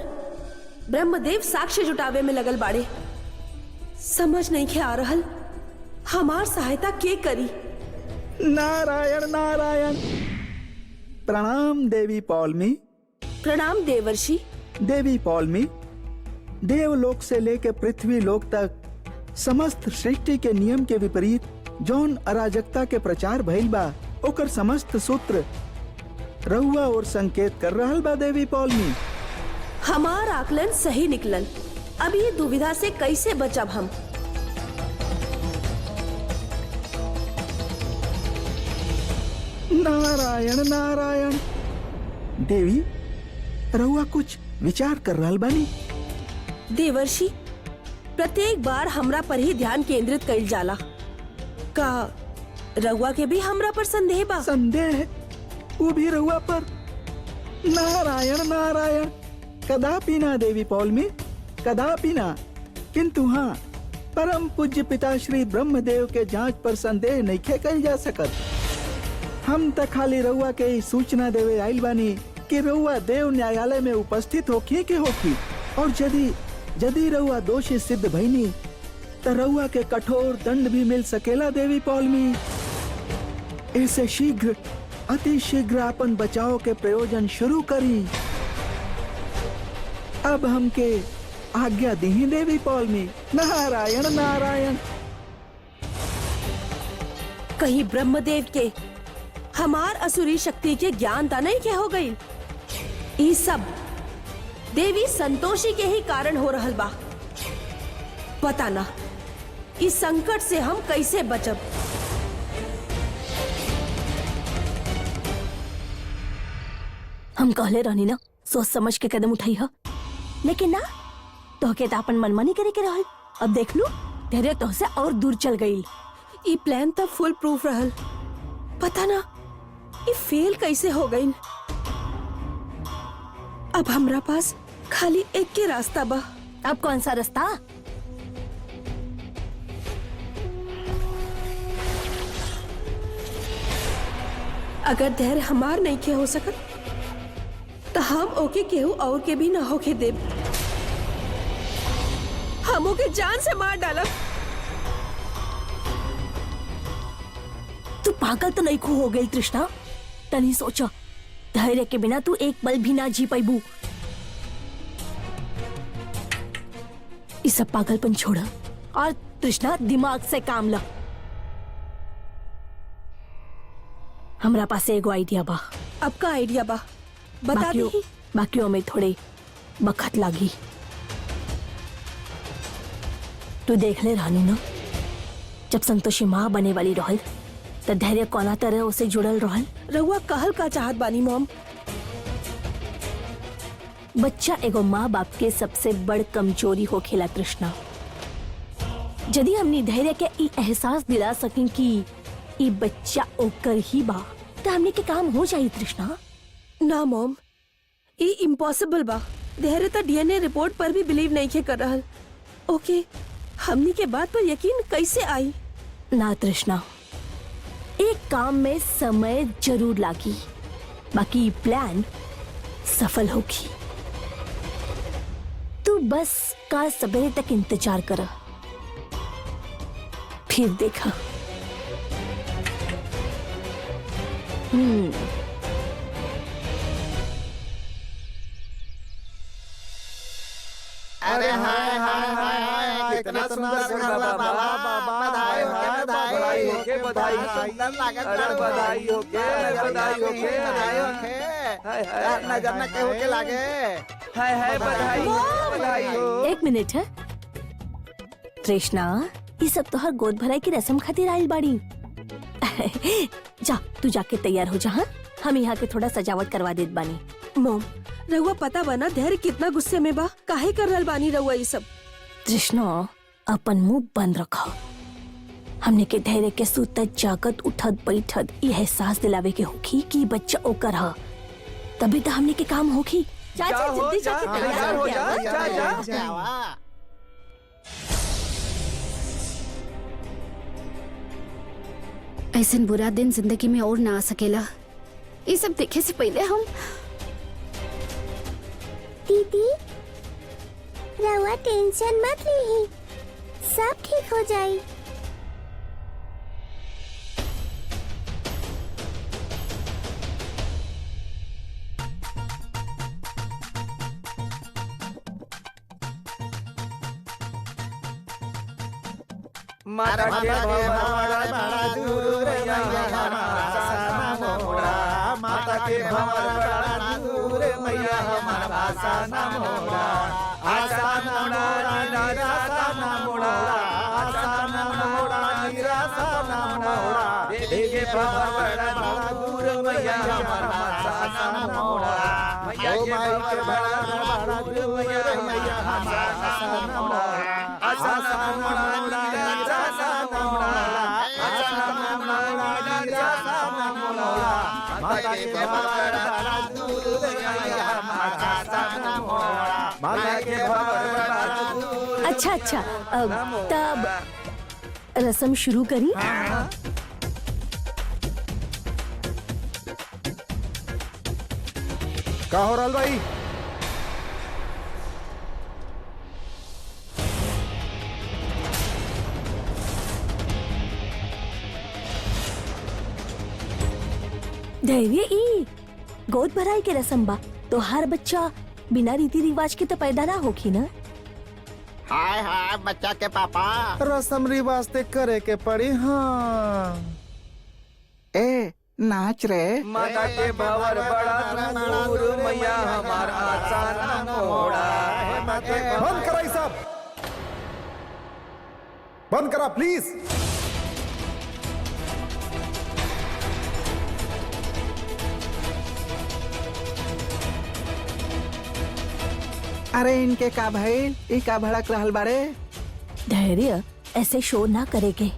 ब्रह्मदेव साक्ष्य जुटावे में लगल बाड़े। समझ नहीं के आ रहल हमार सहायता के करी। नारायण नारायण। प्रणाम देवी पौलमी। प्रणाम देवर्षि। देवी पौलमी, देवलोक से लेके पृथ्वी लोक तक समस्त सृष्टि के नियम के विपरीत जौन अराजकता के प्रचार भइल बा ओकर समस्त सूत्र रहुआ और संकेत कर रहल बा। देवी पौलमी, हमार आकलन सही निकलल। अब ये दुविधा से कैसे बचब हम? नारायण नारायण। देवी, रहुआ कुछ विचार कर रहल बानी? देवर्षि, प्रत्येक बार हमरा पर ही ध्यान केंद्रित कइल जाला। का रउआ के भी हमरा पर संदेह बा? संदेह? वो भी रहुआ पर? नारायण नारायण। कदापि ना देवी पौलमी, कदापि ना। किंतु हाँ, परम पूज्य पिता श्री ब्रह्मदेव के जांच पर संदेह नहीं कइल जा सकत। हम तक खाली रहुआ के ही सूचना देवे आइल बानी कि रहुआ देव न्यायालय में उपस्थित होखी के होखी, और यदि रहुआ दोषी सिद्ध भइनी तो रहुआ के कठोर दंड भी मिल सकेला। देवी पौलमी, ऐसे शीघ्र, अति शीघ्र अपन बचाव के प्रयोजन शुरू करी। अब हमके आज्ञा दी देवी पौलमी। नारायण नारायण। कहीं ब्रह्मदेव के हमार असुरी शक्ति के ज्ञान ता नहीं के हो गई? ये सब देवी संतोषी के ही कारण हो रहल बा। पता ना इस संकट से हम कैसे बचब। हम कहले रहनी ना, सोच समझ के कदम उठाई हा। लेकिन ना, तो के अपन मनमानी करे के रहल। अब देख लू, तेरे तो से और दूर चल गई। ये प्लान तब फुल प्रूफ रहल। पता ना ये फेल कैसे हो गई। अब हमरा पास खाली एक के रास्ता बा। अब कौन सा रास्ता? अगर धैर्य हमार नहीं के हो सकत तो हम ओके केहू और के भी ना होके देब। हम ओके जान से मार डालब। तू पागल तो नहीं खो हो गई तृष्णा? तनी सोचा, धैर्य के बिना तू एक पल भी ना जी पाईबू। इस सब पागलपन छोड़ा और तृष्णा दिमाग से काम ला। हमरा पास एगो आइडिया बा। अब का आइडिया बा? बता दी। बाकियों में थोड़े बखत लागी। तू देख ले रानू ना, जब संतोषी माँ बने वाली रहल तो धैर्य कोना तरह उसे जुड़ल रहल। रहुआ कहल का चाहत बानी मॉम? बच्चा एगो माँ बाप के सबसे बड़ कमजोरी हो खेला तृष्णा। यदि हमनी धैर्य के ई एहसास दिला सकें कि ई बच्चा ओकर ही बा, तो हमने के काम हो जाई तृष्णा। ना मॉम, ये इम्पॉसिबल बा। धैर्य तो डीएनए रिपोर्ट पर भी बिलीव नहीं के कर रहल। ओके, हमनी के बात पर यकीन कैसे आई? ना तृष्णा, एक काम में समय जरूर लागी, बाकी प्लान सफल होगी। तू बस काल सवेरे तक इंतजार कर, फिर देखा। अरे हाय हाय हाय हाय, कितना सुंदर घर बा। बधाई हो, बधाई हो। के बधाई सुंदर लागत अरे बधाई होके नजर न केहू के लागे है बधाई हो। एक मिनट है कृष्णा, ये सब तो हर गोद भराई की रस्म खातिर आइल बाड़ी। जा तू जाके तैयार हो जा। हाँ? हम यहाँ के थोड़ा सजावट करवा देत बानी। मोम, रहुआ पता बना धैर्य कितना गुस्से में बा, काहे कर रहल बानी रहुआ ये सब? कृष्णा, अपन मुंह बंद रखा। हमने के धैर्य के सुतत जागत उठत बैठत ये एहसास दिलावे के होखी कि बच्चा ओकर हा, तभी तो हमने के काम होखी। जा जल्दी जाके तैयार हो जा। ऐसा बुरा दिन जिंदगी में और ना आ सकेला। ये सब देखे से पहले हम दीदी रहुआ टेंशन मत लीही, सब ठीक हो जाई। माता के भंवर बड़ा दूर मैया हमारा आसा मोड़ा, माता के भंवर बड़ा दूर मैया हमारा आसा मोड़ा, आसा मोड़ा निराशा न मोड़ा, आसा मोड़ा निराशा न मोड़ा, देखे भंवर बड़ा दूर मैया हमारा आसा मोड़ा, मैया के भंवर बड़ा दूर मैया हमारा आसा मोड़ा, आसा मोड़ा अच्छा अच्छा, तब रस्म शुरू करी। का हो रहल भाई? धैर्य ई गोद भराई के रस्म बा, तो हर बच्चा बिना रीति रिवाज के तो पैदा ना होखी ना। हाय हाय बच्चा के पापा रस्म रिवाज ते करे के पड़ी। हाँ ए नाच रे। माता के भंवर बड़ा दूर मैया हमारा आसा मोड़ा, बंद करा ये सब, बंद करा प्लीज। अरे इनके का भइल, ई का भड़क रहल बाड़े? धैर्य, ऐसे शोर ना करेगे,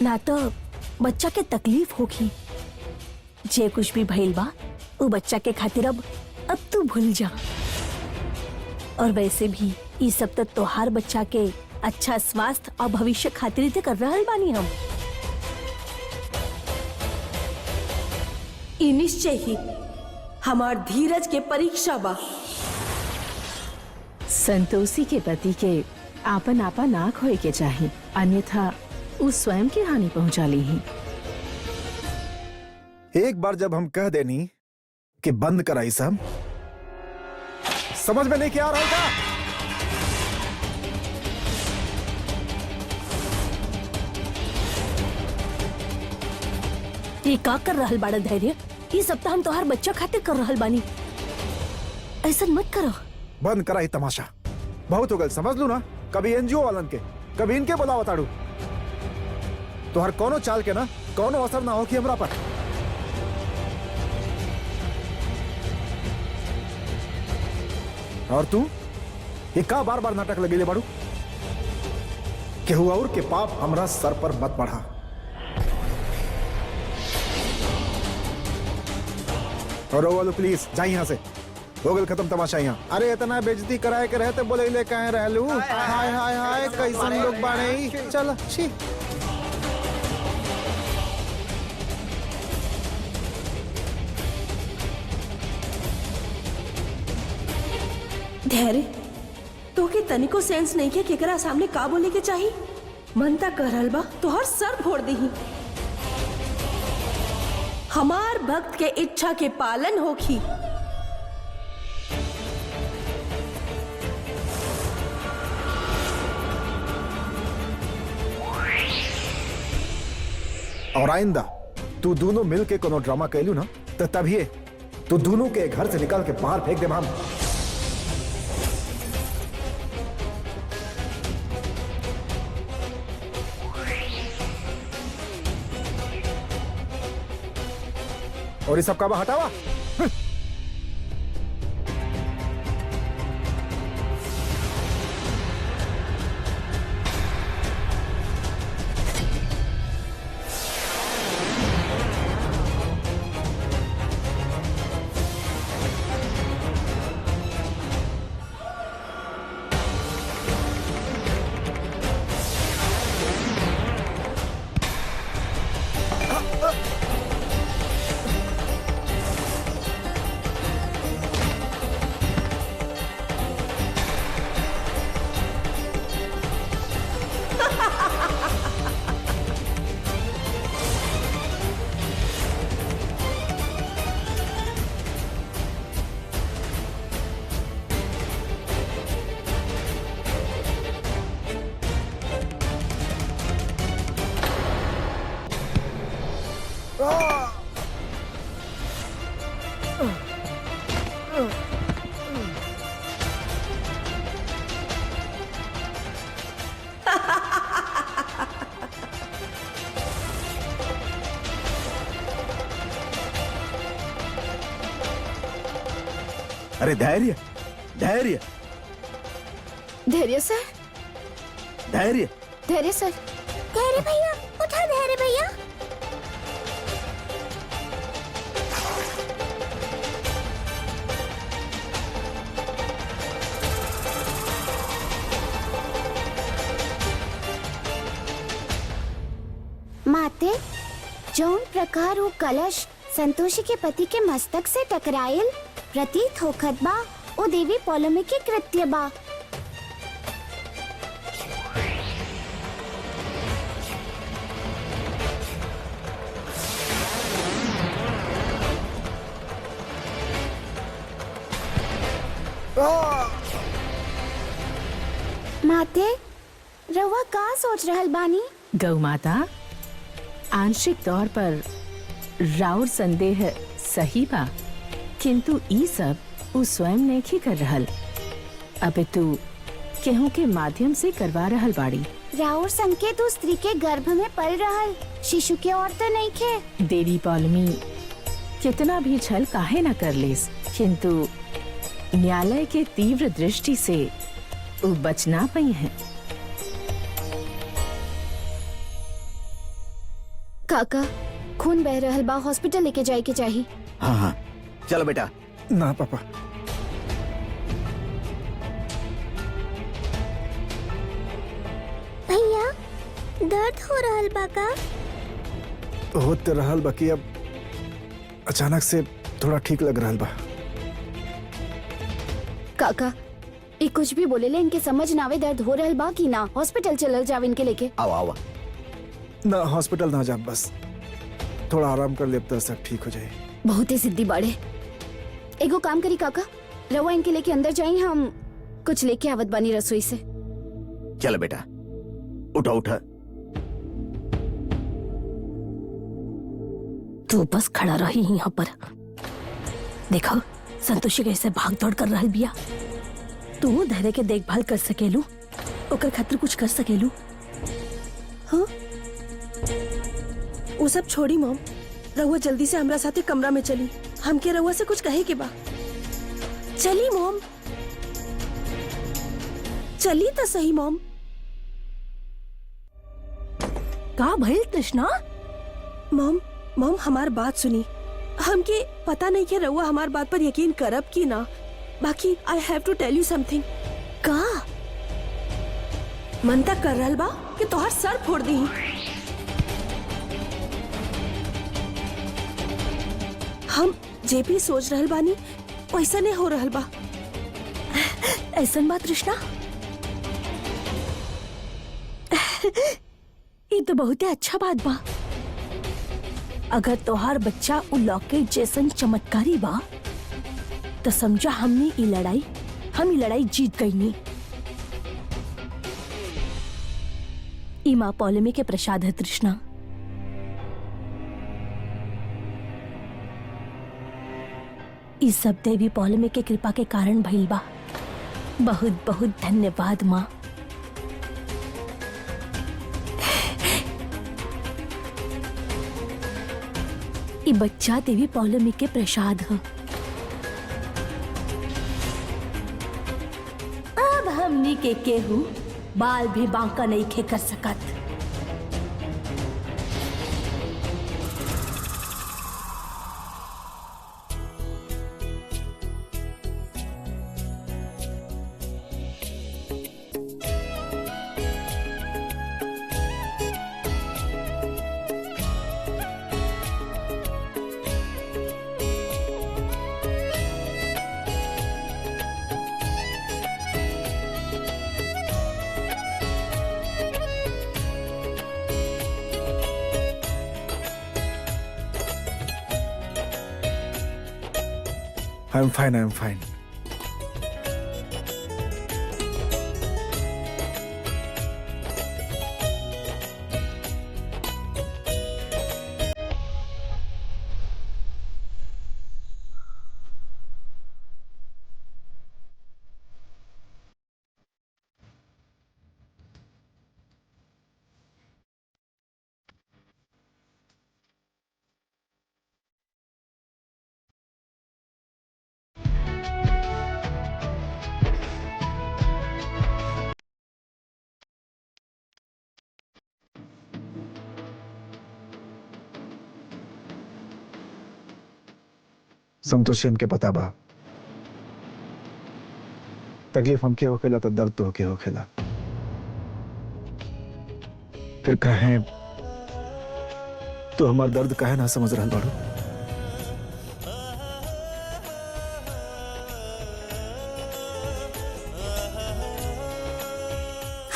ना तो बच्चा के तकलीफ होगी। जे कुछ भी भइल बा वो बच्चा के खातिर अब तू भूल जा। और वैसे भी ये सब तो तोहार बच्चा के अच्छा स्वास्थ्य और भविष्य खातिर ते कर रहल बानी हम। ई निश्चय ही हमार धीरज के परीक्षा बा। संतोषी के पति के आपन आपा ना खोए के चाही, अन्यथा उस स्वयं की हानि पहुंचा ली ही। एक बार जब हम कह देनी कि बंद कराई सब, समझ में नहीं क्या आ रहा था? ये का कर रहल बाड़ा धैर्य? ये सब तो हम तोहार बच्चा खातिर कर रहल बानी, ऐसा मत करो। बंद करा ही तमाशा, बहुत हो गल, समझ लू ना। कभी एनजीओ वालन के, कभी इनके बुलावा ताड़ू। तो हर कोनो चाल के ना कोनो असर ना हो कि हमरा पर। और तू ये का बार बार नाटक लगेले बाड़ू? केहू और के पाप हमरा सर पर मत बढ़ा। और वो वालों प्लीज जा यहाँ से, हो गल खत्म तमाशा यहाँ। अरे इतना बेइज्जती कराए के रहते बोले ले कहे रहलू। हाय हाय हाय कैसन लोग बाड़े। चल छी। धैर्य, तो के तनिको सेंस नहीं के केकरा सामने का बोले के चाहिए। मनता कह रहल बा तो हर सर फोड़ दही। हमार भक्त के इच्छा के पालन होखी। और आइंदा तू दोनों मिल के कोनो ड्रामा कैलू ना तो तभी तू दोनों के घर से निकाल के बाहर फेंक दे हम। और ये सब का हटावा। अरे धैर्य धैर्य धैर्य सर, धैर्य। धैर्य सर। धैर्य भैया, उठा धैर्य भैया। माते, जौन प्रकार वो कलश संतोषी के पति के मस्तक से टकरायल प्रतीत होखत बा, वो देवी पौलोमी के कृत्य बा। माते, रवा का सोच रहल बानी? गौ माता, आंशिक तौर पर राउर संदेह सही बा, किंतु ई सब उ स्वयं नहीं कर रहल, अब तू केहू के माध्यम से करवा रहल बाड़ी। राउर संकेत उस स्त्री के गर्भ में पल रहल, शिशु के और तो नहीं खे। देवी पौलमी कितना भी छल काहे न कर लेस, किंतु न्यायालय के तीव्र दृष्टि से वो बच ना पाई है। काका, खून बह रहल बा, हॉस्पिटल लेके जाए के चाहिए। हाँ हाँ चलो बेटा। ना पापा, भैया दर्द हो रहल बा का? होते रहल बाकी अब अचानक से थोड़ा ठीक लग रहल बा। काका, ये कुछ भी बोले ले, इनके समझ ना आवे दर्द हो रहल बा कि ना। हॉस्पिटल चलल जाव इनके लेके। आओ आओ। ना हॉस्पिटल ना जा, बस थोड़ा आराम कर ले तो सब ठीक हो जाए। बहुत ही सिद्धि बाड़े। एगो काम करी काका, रवा इनके लेके अंदर जाई, हम कुछ लेके आवत बानी रसोई से। चलो बेटा, उठा उठा। तू बस खड़ा रही यहाँ पर। देखो संतोषी कैसे भाग दौड़ कर रहल बिया। तू धैर्य के देखभाल कर सकेलू, ओकर खातिर कुछ कर सकेलू। हाँ, वो सब छोड़ी मॉम, रहुआ जल्दी से हमरा साथे कमरा में चली। हमके रहुआ से कुछ कहे के बा। चली मॉम, चली तो सही मॉम। का भइल तृष्णा? मॉम मॉम हमार बात सुनी। हमके पता नहीं कि रहुआ हमार बात पर यकीन करब की ना, बाकी आई हैव टू टेल यू समथिंग। का? मन तक कर रहल बा कि तोहर सर फोड़ दी। हम जे भी सोच रहल बानी वैसा नहीं हो रहल बा। ऐसन बात तृष्णा? ये तो बहुत ही अच्छा बात बा। अगर तोहार बच्चा उ लॉकेट जैसन चमत्कारी बा तो समझा हम ई लड़ाई जीत गई नी। ई माँ पौलमी के प्रसाद है तृष्णा। ई सब देवी पौलमी के कृपा के कारण भइल बा। बहुत बहुत धन्यवाद माँ। ई बच्चा देवी पौलमी के प्रसाद है। अब हमनी के केहू बाल भी बांका नहीं खे कर सकत। I'm fine, I'm fine. संतोषी हमके पता बा, तकलीफ हमके होखेला तो दर्द तो होके होखेला। फिर कहें तो हमार दर्द काहे ना समझ रहल बाड़ू?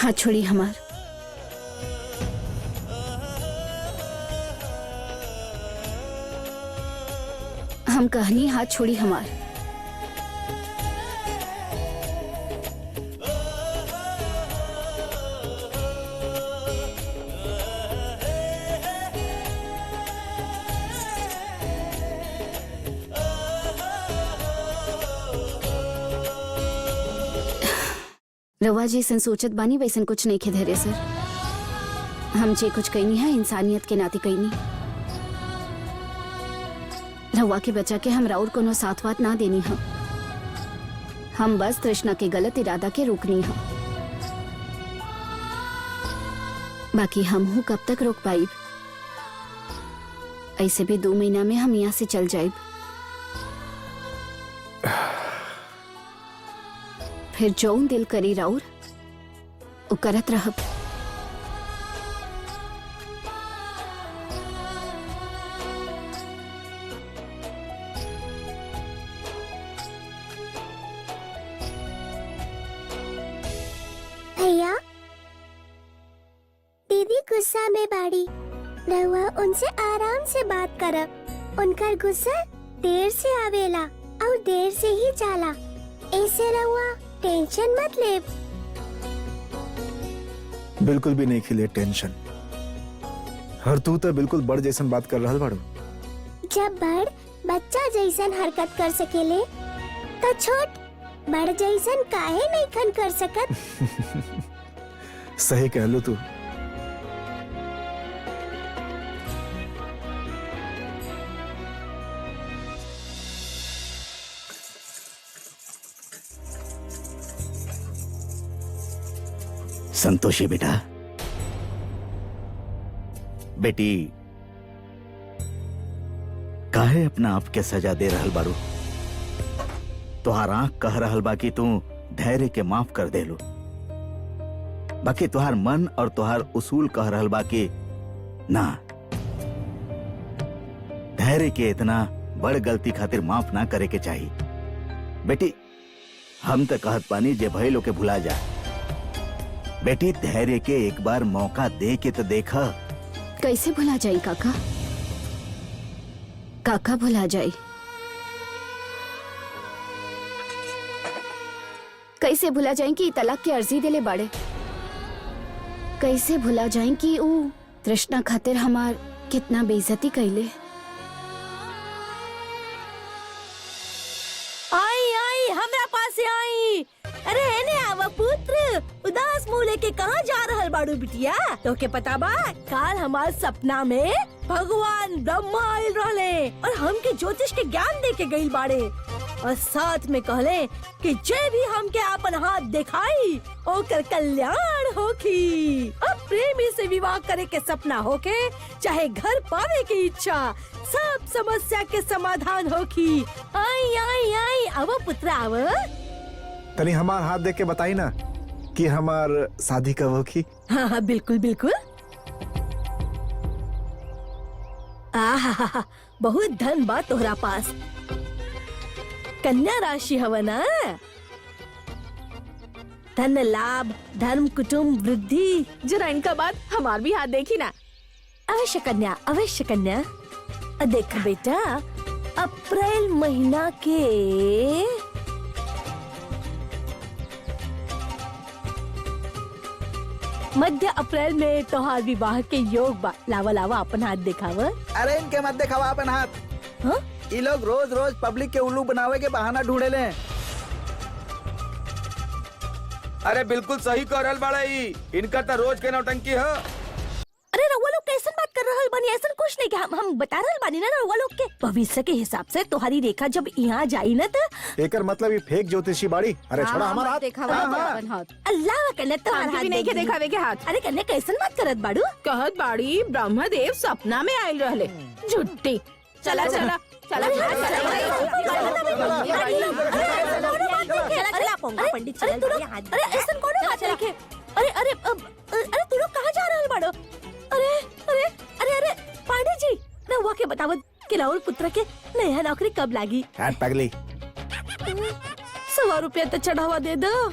हाथ छोड़ी हमार। हम कहनी हाथ छोड़ी हमार। रवा जैसन सोचत बानी वैसन कुछ नहीं खे धैर्य सर। हम जे कुछ कहनी है इंसानियत के नाते कहनी। रवा के बचा के हम राउर कोनो साथ वात ना देनी है। हम बस तृष्णा के गलत इरादा के रोकनी है। बाकी हम हूँ कब तक रोक पाई? ऐसे भी 2 महीना में हम यहाँ से चल जाए। फिर जौन दिल करी राउर उ करत रहब। भैया, दीदी गुस्सा में बाड़ी, रहुआ उनसे आराम से बात करब। उनका गुस्सा देर से आवेला और देर से ही जाला। ऐसे रहुआ टेंशन मत ले। बिल्कुल भी नहीं खिले टेंशन। हर तू तो बिल्कुल बड़ जैसन बात कर रहल बाड़ू। जब बड़ बच्चा जैसन हरकत कर सकेले तो छोट बड़ जैसन काहे नहीं खन कर सकत? सही कहलू तू। संतोषी बेटा, बेटी काहे अपना आप के सजा दे रहल बारू? तुहार आंख कह रहल बा कि तू धैर्य के माफ कर देलू, बाकी तुहार मन और तुहार उसूल कह रहल बा कि ना, धैर्य के इतना बड़ गलती खातिर माफ ना करे के चाहिए। बेटी हम तो कहत पानी जे भइलो के भुला जा। बेटी धैर्य के एक बार मौका दे के तो देखा। कैसे भुला जाई काका? काका भुला जाई? कैसे भुला जाए कि तलाक की अर्जी दिले बाड़े? कैसे भुला जाए कि ऊ तृष्णा खातिर हमार कितना बेइज्जती कैले? पुत्र उदास मुंह लेके कहाँ जा रहल बाड़ू बिटिया? तो के पता बा काल हमार सपना में भगवान ब्रह्मा आयल रहले और हमके ज्योतिष के ज्ञान दे के गइल बाड़े और साथ में कहले कि जे भी हमके अपन हाथ दिखाई ओकर कल्याण होखी। अब प्रेमी से विवाह करे के सपना होके चाहे घर पावे की इच्छा, सब समस्या के समाधान होखी। आई आई आई अब पुत्र आव। तनी हमार हाथ देख के बताई ना कि हमार शादी कब होगी। हाँ हाँ बिल्कुल बिल्कुल। आहा बहुत धन बा तोहरा पास। कन्या राशि हवा ना, धन लाभ धर्म कुटुंब वृद्धि। जरा इनका बात हमार भी हाथ देखी ना। अवश्य कन्या अवश्य कन्या। देख बेटा अप्रैल महीना के मध्य अप्रैल में तोहार विवाह के योग बा। लावा लावा अपन हाथ दिखाव। अरे इनके मत दिखावा अपन हाथ। हाँ? ये लोग रोज रोज पब्लिक के उल्लू बनावे के बहाना ढूंढे ले। अरे बिल्कुल सही कह रहल बाड़ा ई। इनका तो रोज के नौटंकी है। अरे रउआ लोग कैसन बात कर रहल बानी? ऐसा कुछ नहीं कि हम बता रहल बानी ना रउआ लोग के भविष्य के हिसाब से तुम्हारी रेखा जब यहाँ जाई ना तो एकर मतलब ये फेक ज्योतिषी बाड़ी। अरे छोड़ा हमारा हाथ। अल्लाह कन्या तुम्हारा हमके हाथ भी नहीं के देख ली। देखावे के हाथ। अरे कन्या कैसन बात करत बाड़ू? कहत बाड़ी ब्रह्मदेव सपना में आयल रहले। झुट्टी। चला चला चला पंडित अरे ऐसा कौन बात है? अरे अरे अरे तू लोग कहाँ जा रहल बाड़ो? अरे अरे अरे अरे पांडे जी रउआ के बतावत कि राहुल पुत्र के नया नौकरी कब लागी? हट पगली। 100 रुपया तो चढ़ावा दे दो।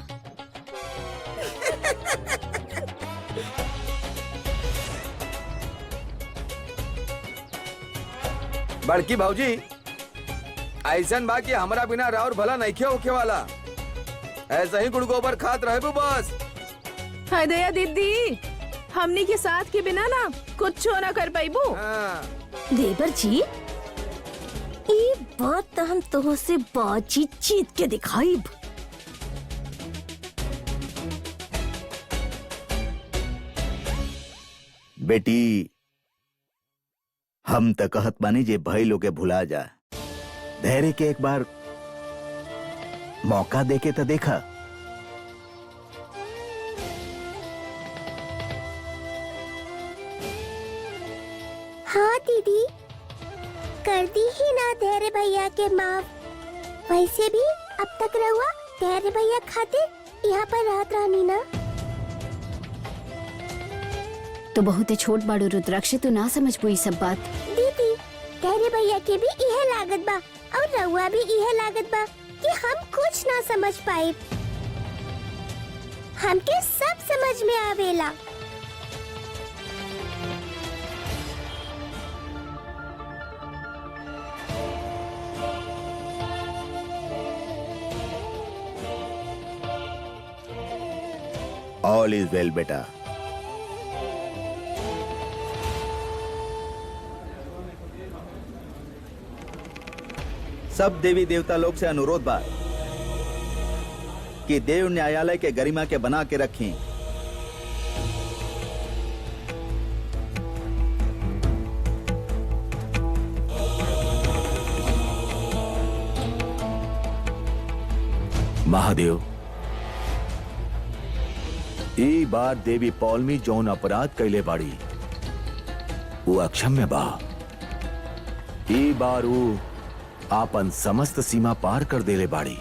बड़की भाऊजी ऐसन बा कि हमरा बिना राउर भला नहीं होके वाला। ऐसा ही गुड़ गोबर खात रहे बस। हाय दया दीदी, हमने के साथ के बिना ना कुछ ना कर पाईबू। हाँ। देवर जी ये बात तो हम तो से बातचीत जीत के दिखाई। बेटी हम त कहत बानी जे भाई लोग के भुला जा। धैर्य के एक बार मौका देके तो देखा। हाँ दीदी, कर दी ही ना धैर्य भैया के माफ। वैसे भी अब तक रहुआ धैर्य भैया खातिर यहाँ पर रहत रहनी ना। तो बहुत छोट बाड़ू रुद्राक्ष, तू ना समझ पाई सब बात। दीदी धैर्य भैया के भी यह लागत बा और रहुआ भी यह लागत बा कि हम कुछ ना समझ पाए। हमके सब समझ में आवेला। ऑल इज वेल बेटा। सब देवी देवता लोग से अनुरोध बा कि देव न्यायालय के गरिमा के बना के रखें। महादेव, ई बार देवी पौलमी जौन अपराध कैले बाड़ी वो अक्षम्य बा। ई बार वो आपन समस्त सीमा पार कर देले बाड़ी।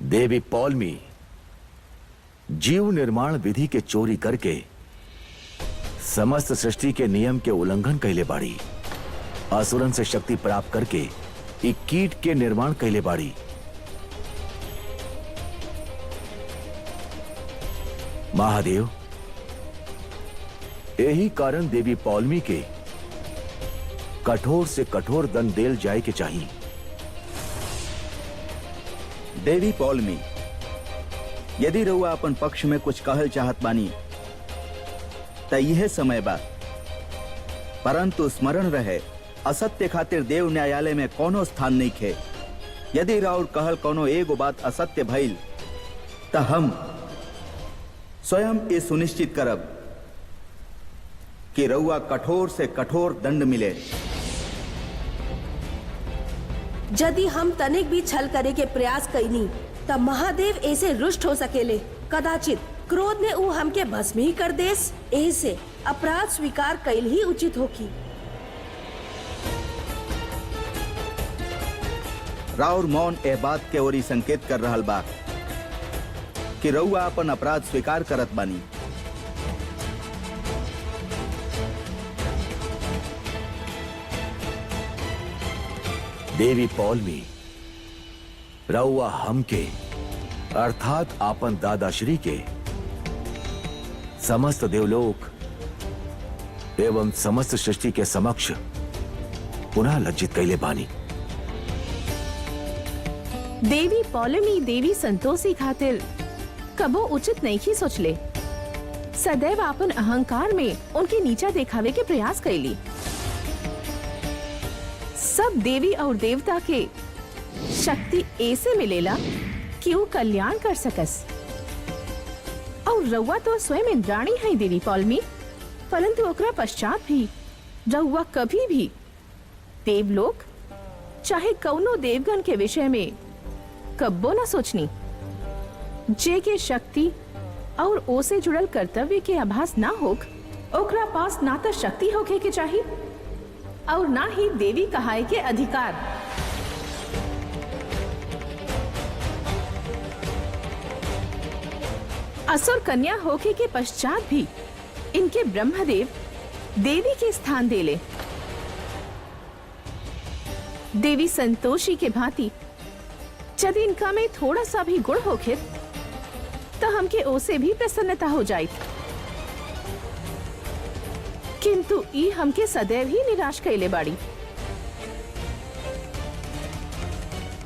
देवी पौलमी जीव निर्माण विधि के चोरी करके समस्त सृष्टि के नियम के उल्लंघन कैले बाड़ी। असुरन से शक्ति प्राप्त करके एक कीट के निर्माण कैले बाड़ी। महादेव, यही कारण देवी पौलमी के कठोर से कठोर दंड देल जाए के चाहिए। देवी पौलमी, यदि रउआ अपन पक्ष में कुछ कहल चाहत बानी त यह समय बा, परंतु स्मरण रहे असत्य खातिर देव न्यायालय में कोनो स्थान नहीं खे। यदि राउर कहल कोनो एगो बात असत्य भइल त हम स्वयं ये सुनिश्चित करब कि रउआ कठोर से कठोर दंड मिले। यदि हम तनिक भी छल करे के प्रयास कईनी तब महादेव ऐसे रुष्ट हो सकेले। कदाचित क्रोध ने ऊ हमके भस्म ही कर देस। ऐसे अपराध स्वीकार कैल ही उचित होगी। राउर मौन ए बात के ओरी संकेत कर रहल बा कि रउआ अपन अपराध स्वीकार करत बानी। देवी पौलमी, रउआ हमके अर्थात आपन दादाश्री के समस्त देवलोक एवं समस्त सृष्टि के समक्ष पुनः लज्जित कैले बानी। देवी पौलमी देवी संतोषी खातिर कबो उचित नहीं ही सोचले। सदैव अपन अहंकार में उनके नीचा दिखावे के प्रयास कैली। सब देवी और देवता के शक्ति ऐसे मिलेला कि वो कल्याण कर सकस। और रउआ तो स्वयं इंद्राणी है देवी पौलमी, परंतु ओकरा पश्चात भी रउआ कभी भी देवलोक चाहे कौनो देवगण के विषय में कब्बो न सोचनी। जे के शक्ति और ओ से जुड़ल कर्तव्य के आभास ना होक, ओकरा पास ना तो शक्ति होके के चाहिए और ना ही देवी कहाय के अधिकार। असुर कन्या होके के पश्चात भी इनके ब्रह्मदेव देवी के स्थान देले। देवी संतोषी के भांति यदि इनका में थोड़ा सा भी गुण होखे तो हमके ओसे भी प्रसन्नता हो जाए, किंतु ई हमके सदैव ही निराश कैले बाड़ी।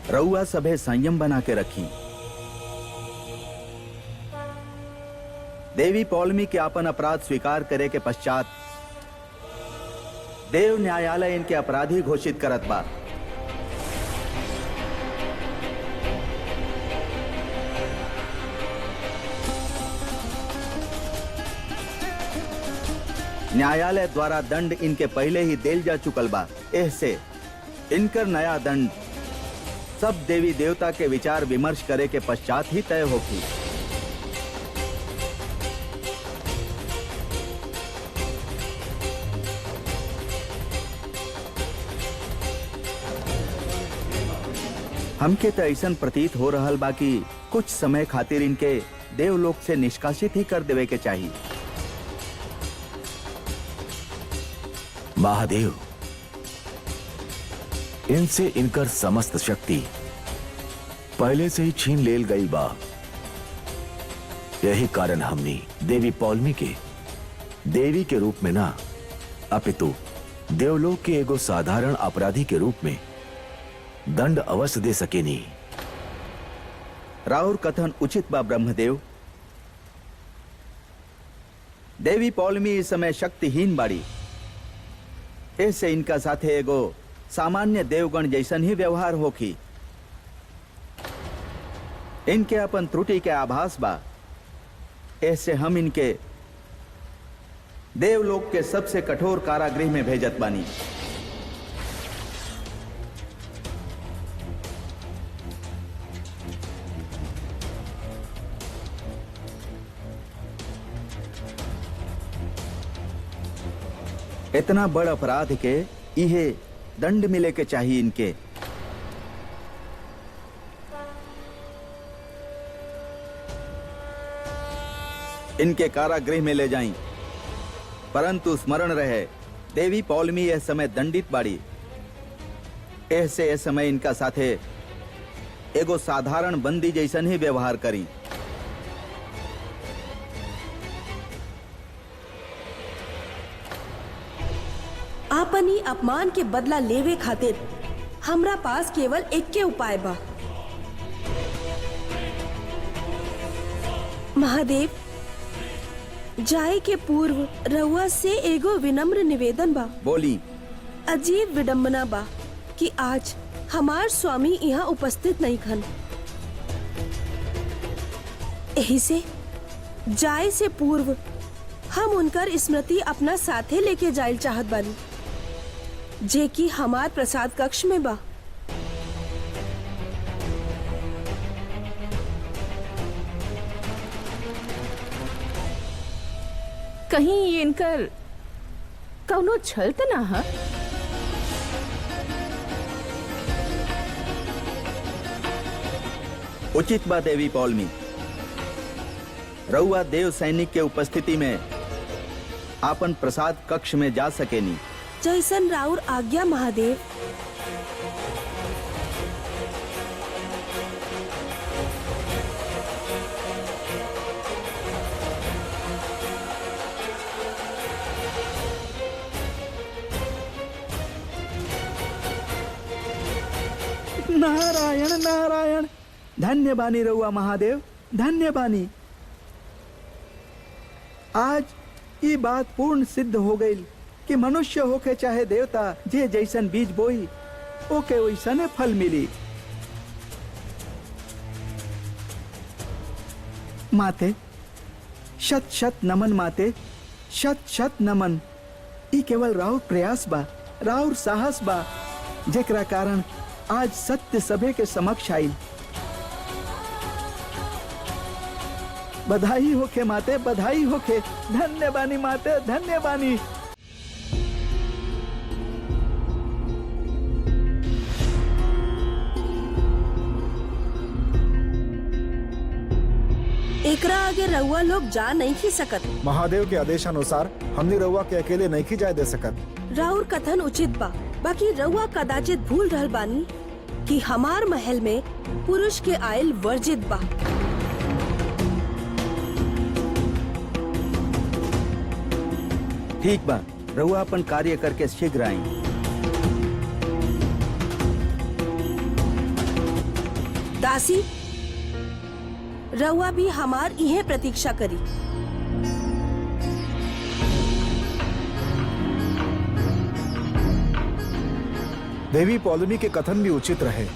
रउआ सभे संयम बना के रखी। देवी पौलमी के अपन अपराध स्वीकार करे के पश्चात देव न्यायालय इनके अपराधी घोषित करत बा। न्यायालय द्वारा दंड इनके पहले ही देल जा चुकल बा। ऐसे इनकर नया दंड सब देवी देवता के विचार विमर्श करे के पश्चात ही तय होगी। हमके तो ऐसा प्रतीत हो रहल बा कि कुछ समय खातिर इनके देवलोक से निष्कासित ही कर देवे के चाहिए। महादेव, इनसे इनकर समस्त शक्ति पहले से ही छीन लेल गई बा। यही कारण हमने देवी पौलमी के देवी के रूप में ना अपितु देवलोक के एगो साधारण अपराधी के रूप में दंड अवश्य दे सकेनी। राउर कथन उचित बा ब्रह्मदेव। देवी पौलमी इस समय शक्तिहीन बाड़ी। ऐसे इनका साथे एगो सामान्य देवगण जैसन ही व्यवहार होखी। इनके अपन त्रुटि के आभास बा। ऐसे हम इनके देवलोक के सबसे कठोर कारागृह में भेजत बानी। इतना बड़ अपराध के इहे दंड मिले के चाहिए इनके। इनके कारागृह में ले जाएं, परंतु स्मरण रहे देवी पौलमी यह समय दंडित बाड़ी। ऐसे इस समय इनका साथे एगो साधारण बंदी जैसन ही व्यवहार करी। आपनी अपमान के बदला लेवे खातिर हमरा पास केवल एक के उपाय बा। महादेव, जाए के पूर्व रउआ से एगो विनम्र निवेदन बा। बोली। अजीब विडम्बना बा कि आज हमार स्वामी यहाँ उपस्थित नहीं खन। यही से जाए से पूर्व हम उनकर स्मृति अपना साथे लेके जाइल चाहत बानी, जे कि हमार प्रसाद कक्ष में बा। कहीं ये इनकर कौनो छल त ना है? उचित बा देवी पौलमी। रउआ देव सैनिक के उपस्थिति में आपन प्रसाद कक्ष में जा सकेनी। जैसन राउर आज्ञा महादेव। नारायण नारायण, धन्य बानी रउआ महादेव, धन्य बानी। आज ये बात पूर्ण सिद्ध हो गई कि मनुष्य होके चाहे देवता, जे जैसन बीज बोई ओके वैसने फल मिली। माते शत शत नमन, माते शत शत नमन। ई केवल राउर प्रयास बा, राउर साहस बा, जेकरा कारण आज सत्य सभे के समक्ष आई। बधाई होके माते, बधाई होके। धन्य बानी माते, धन्य बानी। एकरा आगे रउआ लोग जा नहीं खी सकत। महादेव के आदेशानुसार हमने रउआ के अकेले नहीं की जाए दे सकत। राउर कथन उचित बा, बाकी रउआ कदाचित भूल रहल बानी कि हमार महल में पुरुष के आयल वर्जित बा। ठीक बा, रउआ अपन कार्य करके शीघ्र आई। दासी, रउआ भी हमार इहे प्रतीक्षा करी। देवी पौलमी के कथन भी उचित रहे।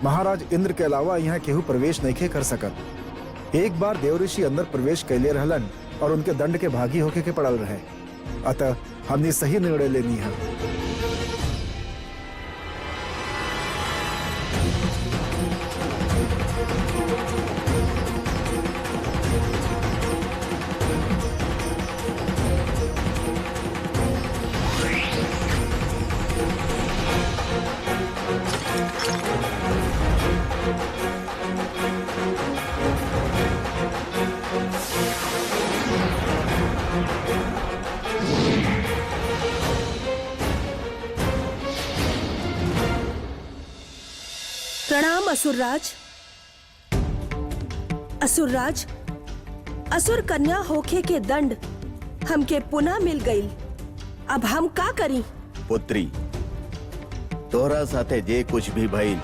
महाराज इंद्र के अलावा यहाँ केहू प्रवेश नहीं कर सकत। एक बार देवऋषि अंदर प्रवेश कैले रहलन और उनके दंड के भागी होके के पड़ल रहे। अतः हमने सही निर्णय लेनी है। प्रणाम असुरराज। असुरराज, असुर कन्या होखे के दंड हमके पुनः मिल गई। अब हम का करी? पुत्री, तोहरा साथे जे कुछ भी भइल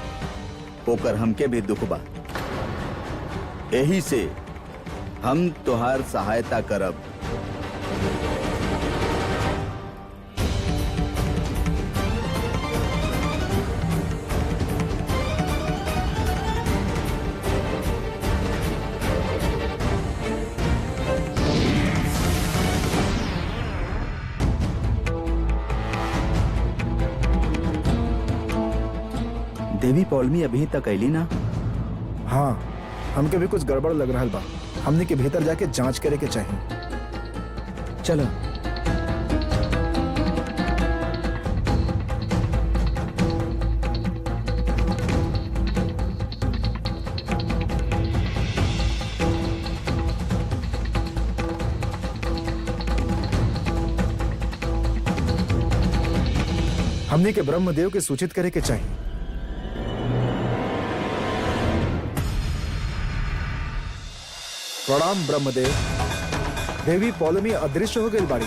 ओकर हमके भी दुख बा। यही से हम तोहार सहायता करब। देवी पौलमी अभी तक ऐली ना? हाँ, हमके भी कुछ गड़बड़ लग रहा बा। हमने के भीतर जाके जांच करे के चाहिए। चलो। हमने के ब्रह्मदेव के सूचित करे के चाहिए। प्रणाम ब्रह्मदेव। देवी पौलमी अदृश्य हो गई बाड़ी।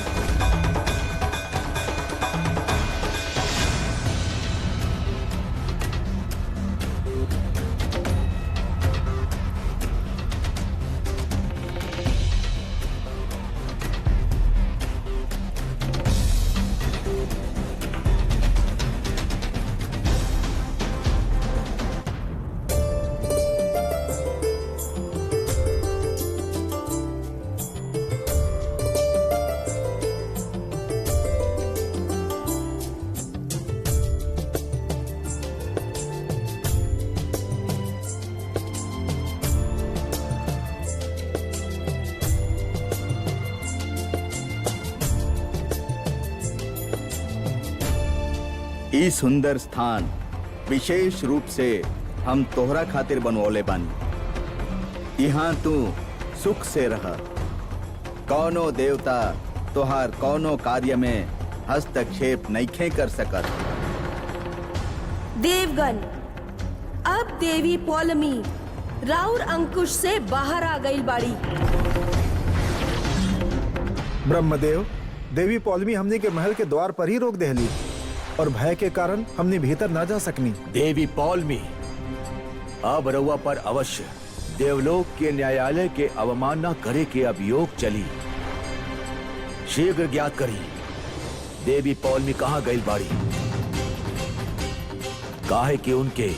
ई सुंदर स्थान विशेष रूप से हम तोहरा खातिर बनवले बानी। यहाँ तू सुख से रह। कौनो देवता तोहार कौनो कार्य में हस्तक्षेप नइखे कर सकत। देवगन, अब देवी पौलमी राउर अंकुश से बाहर आ गई बाड़ी। ब्रह्मदेव, देवी पौलमी हमने के महल के द्वार पर ही रोक देहली और भय के कारण हमने भीतर ना जा सकनी। देवी पौलमी, अब रउआ पर अवश्य देवलोक के न्यायालय के अवमानना करे के अभियोग चली। शीघ्र ज्ञात करी देवी पौलमी कहाँ गई बाड़ी। काहे कि उनके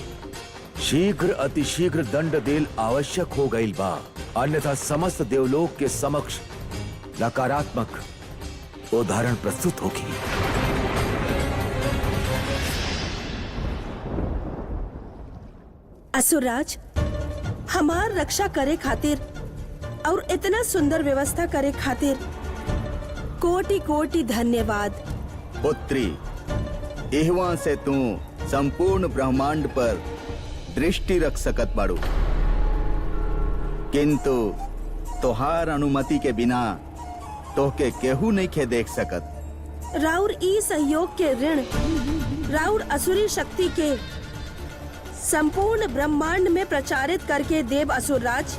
शीघ्र अतिशीघ्र दंड देल आवश्यक हो गई बा, अन्यथा समस्त देवलोक के समक्ष नकारात्मक उदाहरण प्रस्तुत होगी। असुरराज, हमार रक्षा करे खातिर और इतना सुंदर व्यवस्था करे खातिर कोटि कोटि धन्यवाद। पुत्री, इहवा से तू संपूर्ण ब्रह्मांड पर दृष्टि रख सकत बाड़ू, किंतु तोहार अनुमति के बिना तोहके केहू नहीं खे देख सकत। राउर ई सहयोग के ऋण राउर असुरी शक्ति के संपूर्ण ब्रह्मांड में प्रचारित करके देव असुरराज।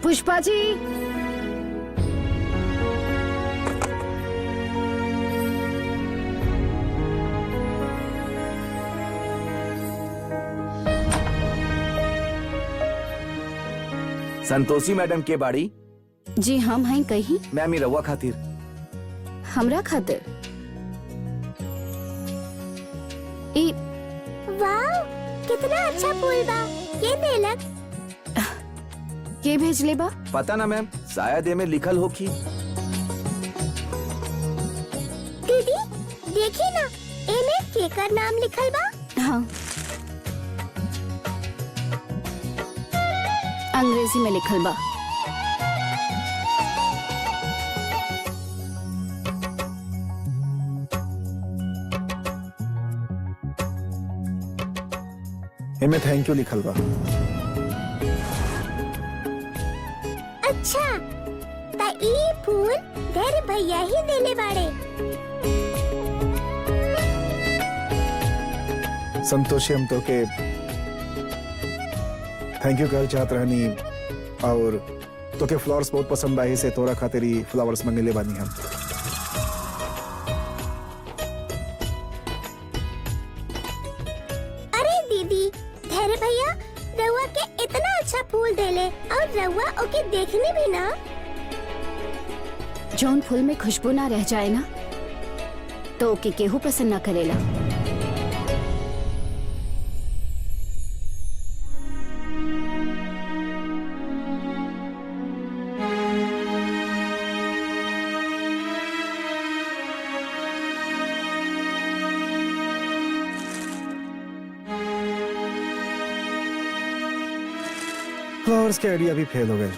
पुष्पा जी, संतोषी मैडम के बाड़ी। जी हम हैं कहीं मैम ही रउआ खातिर। हमरा खातिर। ई वाह, कितना अच्छा फूल बा। ये देलक। के भेजले बा? पता ना मैम, शायद में लिखल होखी। दीदी देखी ना, एमे केकर नाम लिखल बा। हाँ, अंग्रेजी में लिखल बा। इनमें थैंक यू लिखल बा। अच्छा, ता ई फूल धैर्य भैया ही देले बाड़े। संतोषी, हम तो के थैंक यू कहल चाहत रहनी और तो के फ्लावर्स बहुत पसंद आई से तोरा खातिर ही फ्लावर्स मंगले बानी हम। अरे दीदी, धैर्य भैया रउआ के इतना अच्छा फूल देले और रउआ ओके देखने भी ना। जौन फूल में खुशबू ना रह जाए ना, तो ओके केहू पसंद ना करेला। फ्लावर्स के आइडिया भी फेल हो गए।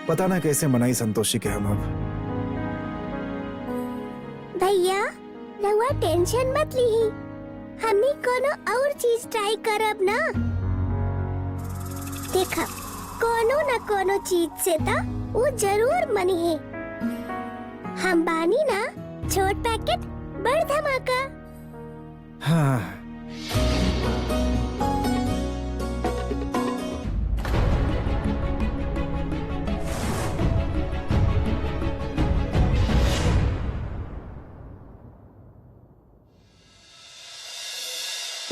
पता ना कैसे मनाई संतोषी के हम अब। भैया रउआ टेंशन मत लीही, हमनी कोनो और चीज ट्राई करब ना। देखा, कोनो न कोनो चीज से ता वो जरूर मनी है। हम बानी ना, छोट पैकेट बड़ धमाका। हाँ,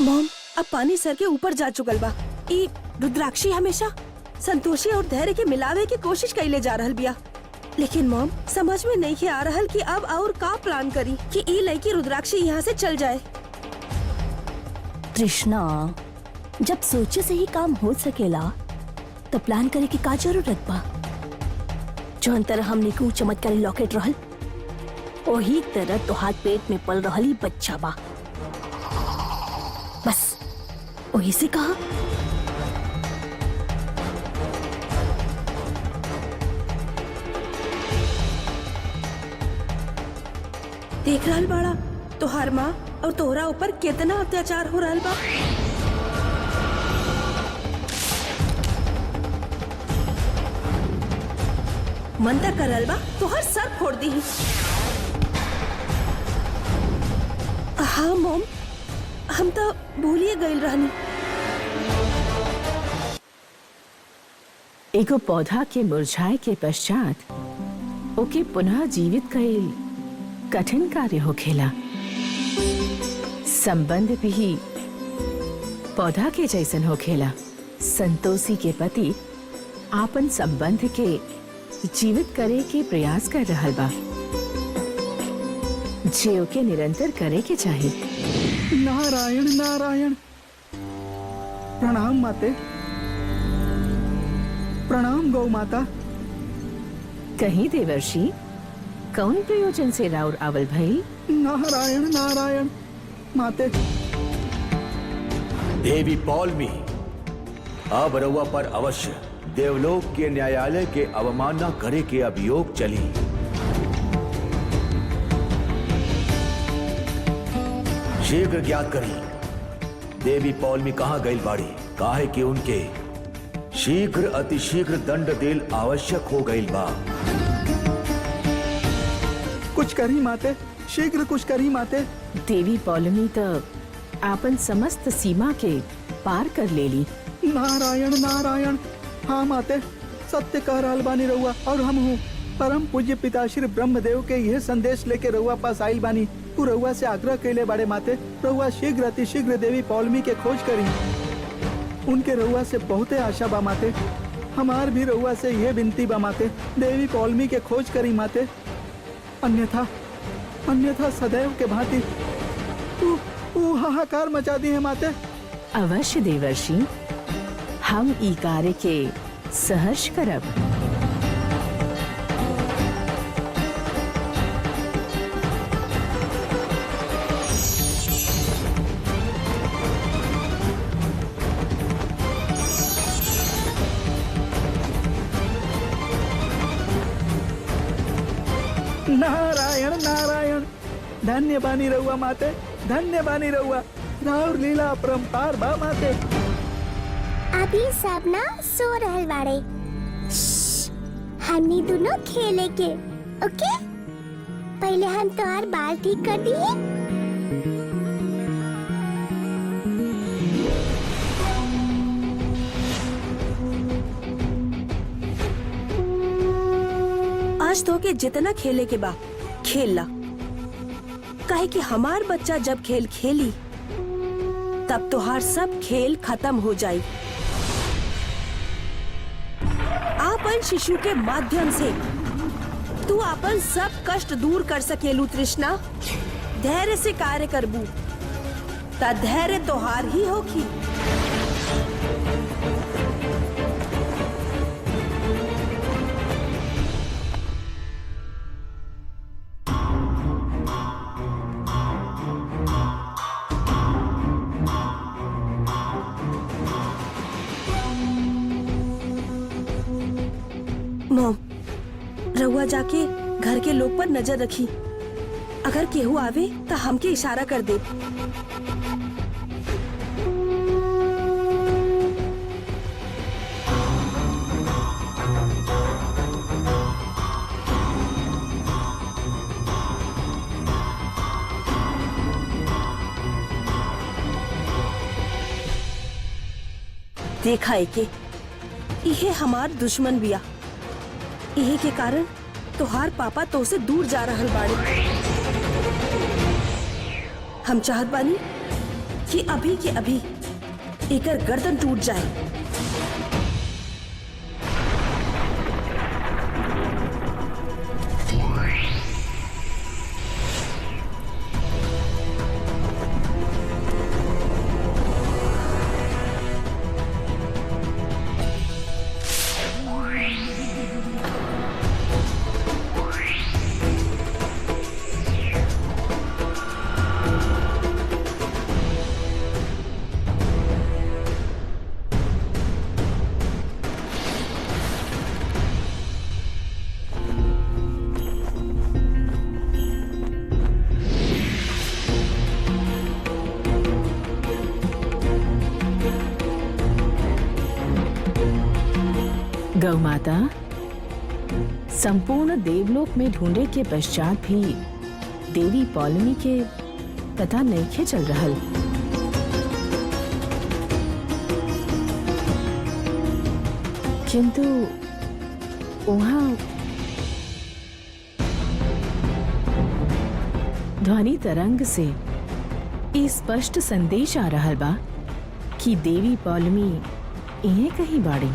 मॉम, अब पानी सर के ऊपर जा चुकल बा। ई रुद्राक्षी हमेशा संतोषी और धैर्य के मिलावे की कोशिश कैले जा रहल बिया, लेकिन मॉम समझ में नहीं आ रहल कि अब और का प्लान करी कि ई लड़की रुद्राक्षी यहाँ से चल जाए। कृष्णा, जब सोचे से ही काम हो सकेला तो प्लान करे की का जरूरत बा। जौन तरह हमने को चमत्कारी लॉकेट रहल, वही तरह तो हाथ पेट में पल रहल ही बच्चा बा। बस वही से कहा। देख रहल बाड़ा तोहार माँ और तोहरा ऊपर कितना अत्याचार हो रहल बा। मन तक करल बा तोहर सर फोड़ दी। हाँ मॉम, हम तो भूलिए गइल रहनी। एगो पौधा के मुरझाए के पश्चात ओके पुनः जीवित कईल कठिन कार्य होखेला। संबंध भी पौधा के जैसन होखेला। संतोषी के पति आपन संबंध के जीवित करे के प्रयास कर रहल बा, जे ओके निरंतर करे के चाही। नारायण नारायण। प्रणाम माते, प्रणाम गौ माता। कहीं देवर्षि कौन प्रयोजन से राउर आवल भई? नारायण नारायण माते। देवी पौलमी, अब रउआ पर अवश्य देवलोक के न्यायालय के अवमानना करे के अभियोग चली। शीघ्र ज्ञात करी देवी पौलमी कहाँ गई बाड़ी, काहे कि उनके शीघ्र अतिशीघ्र दंड देल आवश्यक हो गई बा। कुछ करी माते, शीघ्र कुछ करी माते। देवी पौलमी तो आपन समस्त सीमा के पार कर लेली। नारायण नारायण। हाँ माते, सत्य कह रहल बानी रउआ, और हम हूँ परम पूज्य पिताश्री ब्रह्मदेव के यह संदेश लेके रउआ पास आइल बानी। तू रउआ से आग्रह कैले बाड़े माते, रउआ शीघ्र अतिशीघ्र देवी पौलमी के खोज करी। उनके रउआ से बहुते आशा बा माते। हमार भी रउआ से यह विनती बा माते, देवी पौलमी के खोज करी माते। अन्यथा अन्यथा सदैव के भांति तू हाहाकार मचा दी है माते। अवश्य देवर्षि, हम ई कार्य के सहर्ष करब। नारायण नारायण। धन्य बानी रउआ माते, धन्य बानी रउआ। राउर लीला अपरंपार बा माते। अभी सब ना सो रहल बाड़े। श्श्श, हमनी दोनों खेले के, ओके? पहले हम तोहार बाल ठीक कर दिए। आज तो के जितना खेले के बा खेल ला, काहे कि हमार बच्चा जब खेल खेली तब तोहार सब खेल खत्म हो जाई। आपन शिशु के माध्यम से तू आपन सब कष्ट दूर कर सकेलू तृष्णा। धैर्य से कार्य करबू ता धैर्य तोहार ही होखी। मॉम, रउआ जाके घर के लोग पर नजर रखी। अगर केहू आवे तो हमके इशारा कर दे। देखा है कि इहे हमार दुश्मन बिया। इहे के कारण तोहार पापा तो से दूर जा रहल बाड़े। हम चाहत बानी कि अभी के अभी एकर गर्दन टूट जाए। गौ माता, संपूर्ण देवलोक में ढूंढे के पश्चात भी देवी पौलमी के पता नहीं के चल रहल। किंतु वहाँ ध्वनि तरंग से ई स्पष्ट संदेश आ रहल बा कि देवी पौलमी इन्हें कहीं बाड़ी।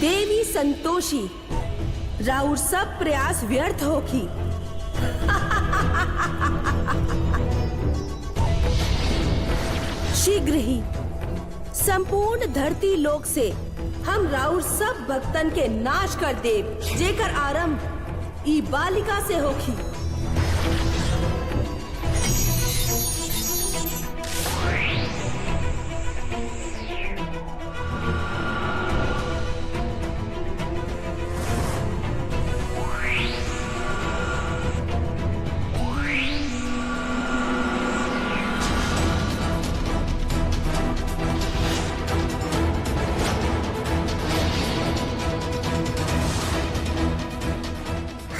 देवी संतोषी, राउर सब प्रयास व्यर्थ होगी। शीघ्र ही संपूर्ण धरती लोक से हम राउर सब भक्तन के नाश कर देव, जेकर आरंभ ई बालिका से होगी।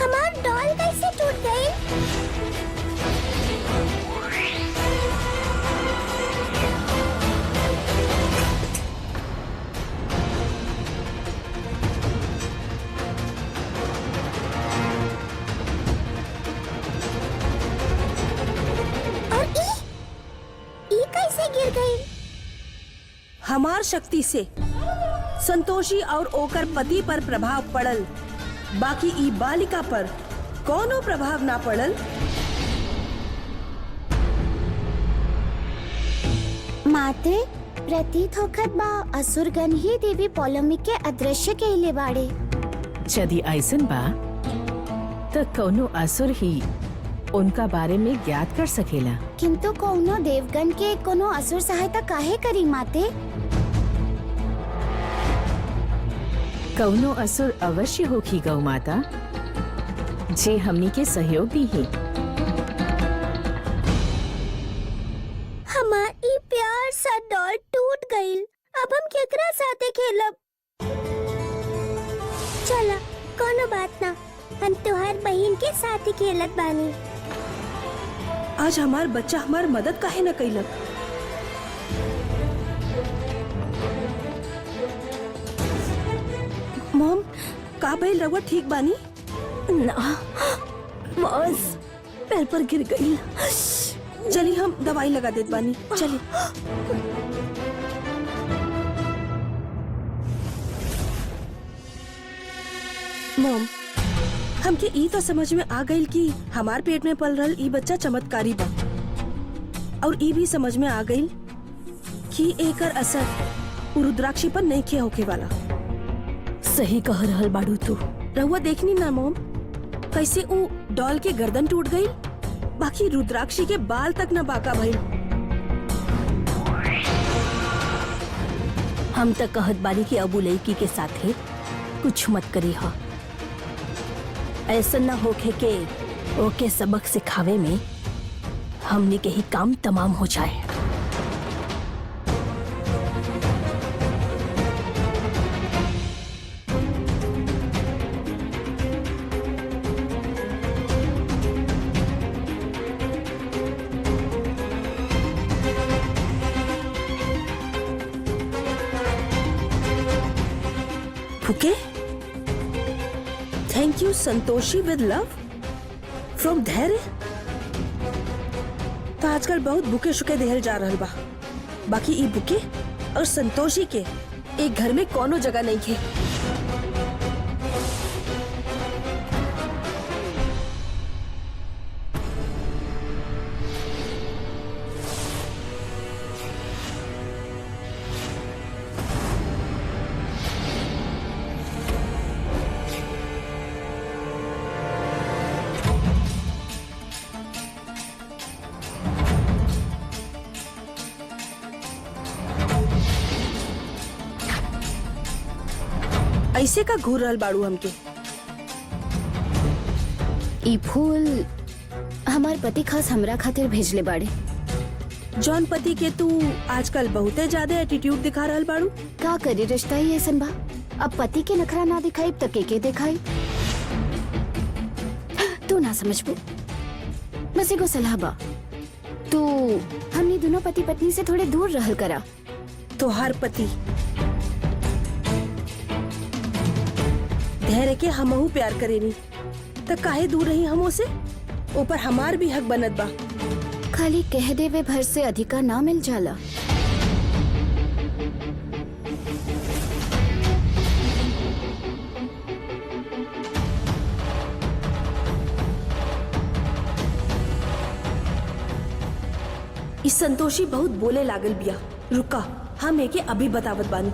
हमार डॉल कैसे टूट गई? और ई कैसे गिर गई? हमार शक्ति से संतोषी और ओकर पति पर प्रभाव पड़ल, बाकी ई बालिका पर कोनो प्रभाव ना पड़ल। माते प्रतीत होखत बा असुरगण ही देवी पौलमी के अदृश्य कहले बाड़े। यदि ऐसन बा तो कौनो असुर ही उनका बारे में ज्ञात कर सकेला। किंतु कौनो देवगण के कोनो असुर सहायता काहे करी माते? कौनो असुर अवश्य होगी गौ माता, जे हमनी के सहयोग दी ही। हमार ई प्यार सा डॉल टूट गईल। अब हम केकरा साथे खेलब? चला कोनो बात ना, हम तुहार बहन के साथ ही खेलत बानी। आज हमार बच्चा हमार मदद काहे न कैलक। मॉम, का भइल, रउआ ठीक बानी? ना बस पैर पर गिर गई। चली हम दवाई लगा देत बानी, चली। मॉम, हमके ई तो समझ में आ गई कि हमार पेट में पल रहल ई बच्चा चमत्कारी बा, और ई भी समझ में आ गई कि एकर असर उ रुद्राक्षी पर नहीं किया होके वाला। सही कह रहल बाड़ू तू। रहुआ देखनी ना मॉम, कैसे उ डॉल के गर्दन टूट गई, बाकी रुद्राक्षी के बाल तक न बाका भइल। हम तक कहत बानी कि अबू लड़की के साथे कुछ मत करी हा। ऐसा न होके के ओके सबक सिखावे में हमने के ही काम तमाम हो जाए। फुके, थैंक यू संतोषी विद लव फ्रॉम धैर्य। तो आजकल बहुत बुके शुके देहल जा रहल बा, बाकी ई बुके और संतोषी के एक घर में कोनो जगह नहीं थे। ऐसे का घूर रहल बाड़ू हमके? ई फूल हमार पति खास हमरा खातिर भेजले बाड़े। जौन पति के तू आजकल बहुते ज्यादा एटीट्यूड दिखा रहल बाड़ू। का करे रिश्ता ही ऐसन बा। अब पति के नखरा ना दिखाई तो के दिखाई। तू ना समझबू, बस एगो सलाह बा, तू हमनी दोनों पति पत्नी से थोड़े दूर रहल करा। तोहार पति धैर्य के हमहू प्यार करेनी तो काहे दूर रही हमो से। ऊपर हमार भी हक बनत बा। खाली कह देवे भर से अधिकार ना मिल जाला। इस संतोषी बहुत बोले लागल बिया। रुका, हम एके अभी बतावत बानी।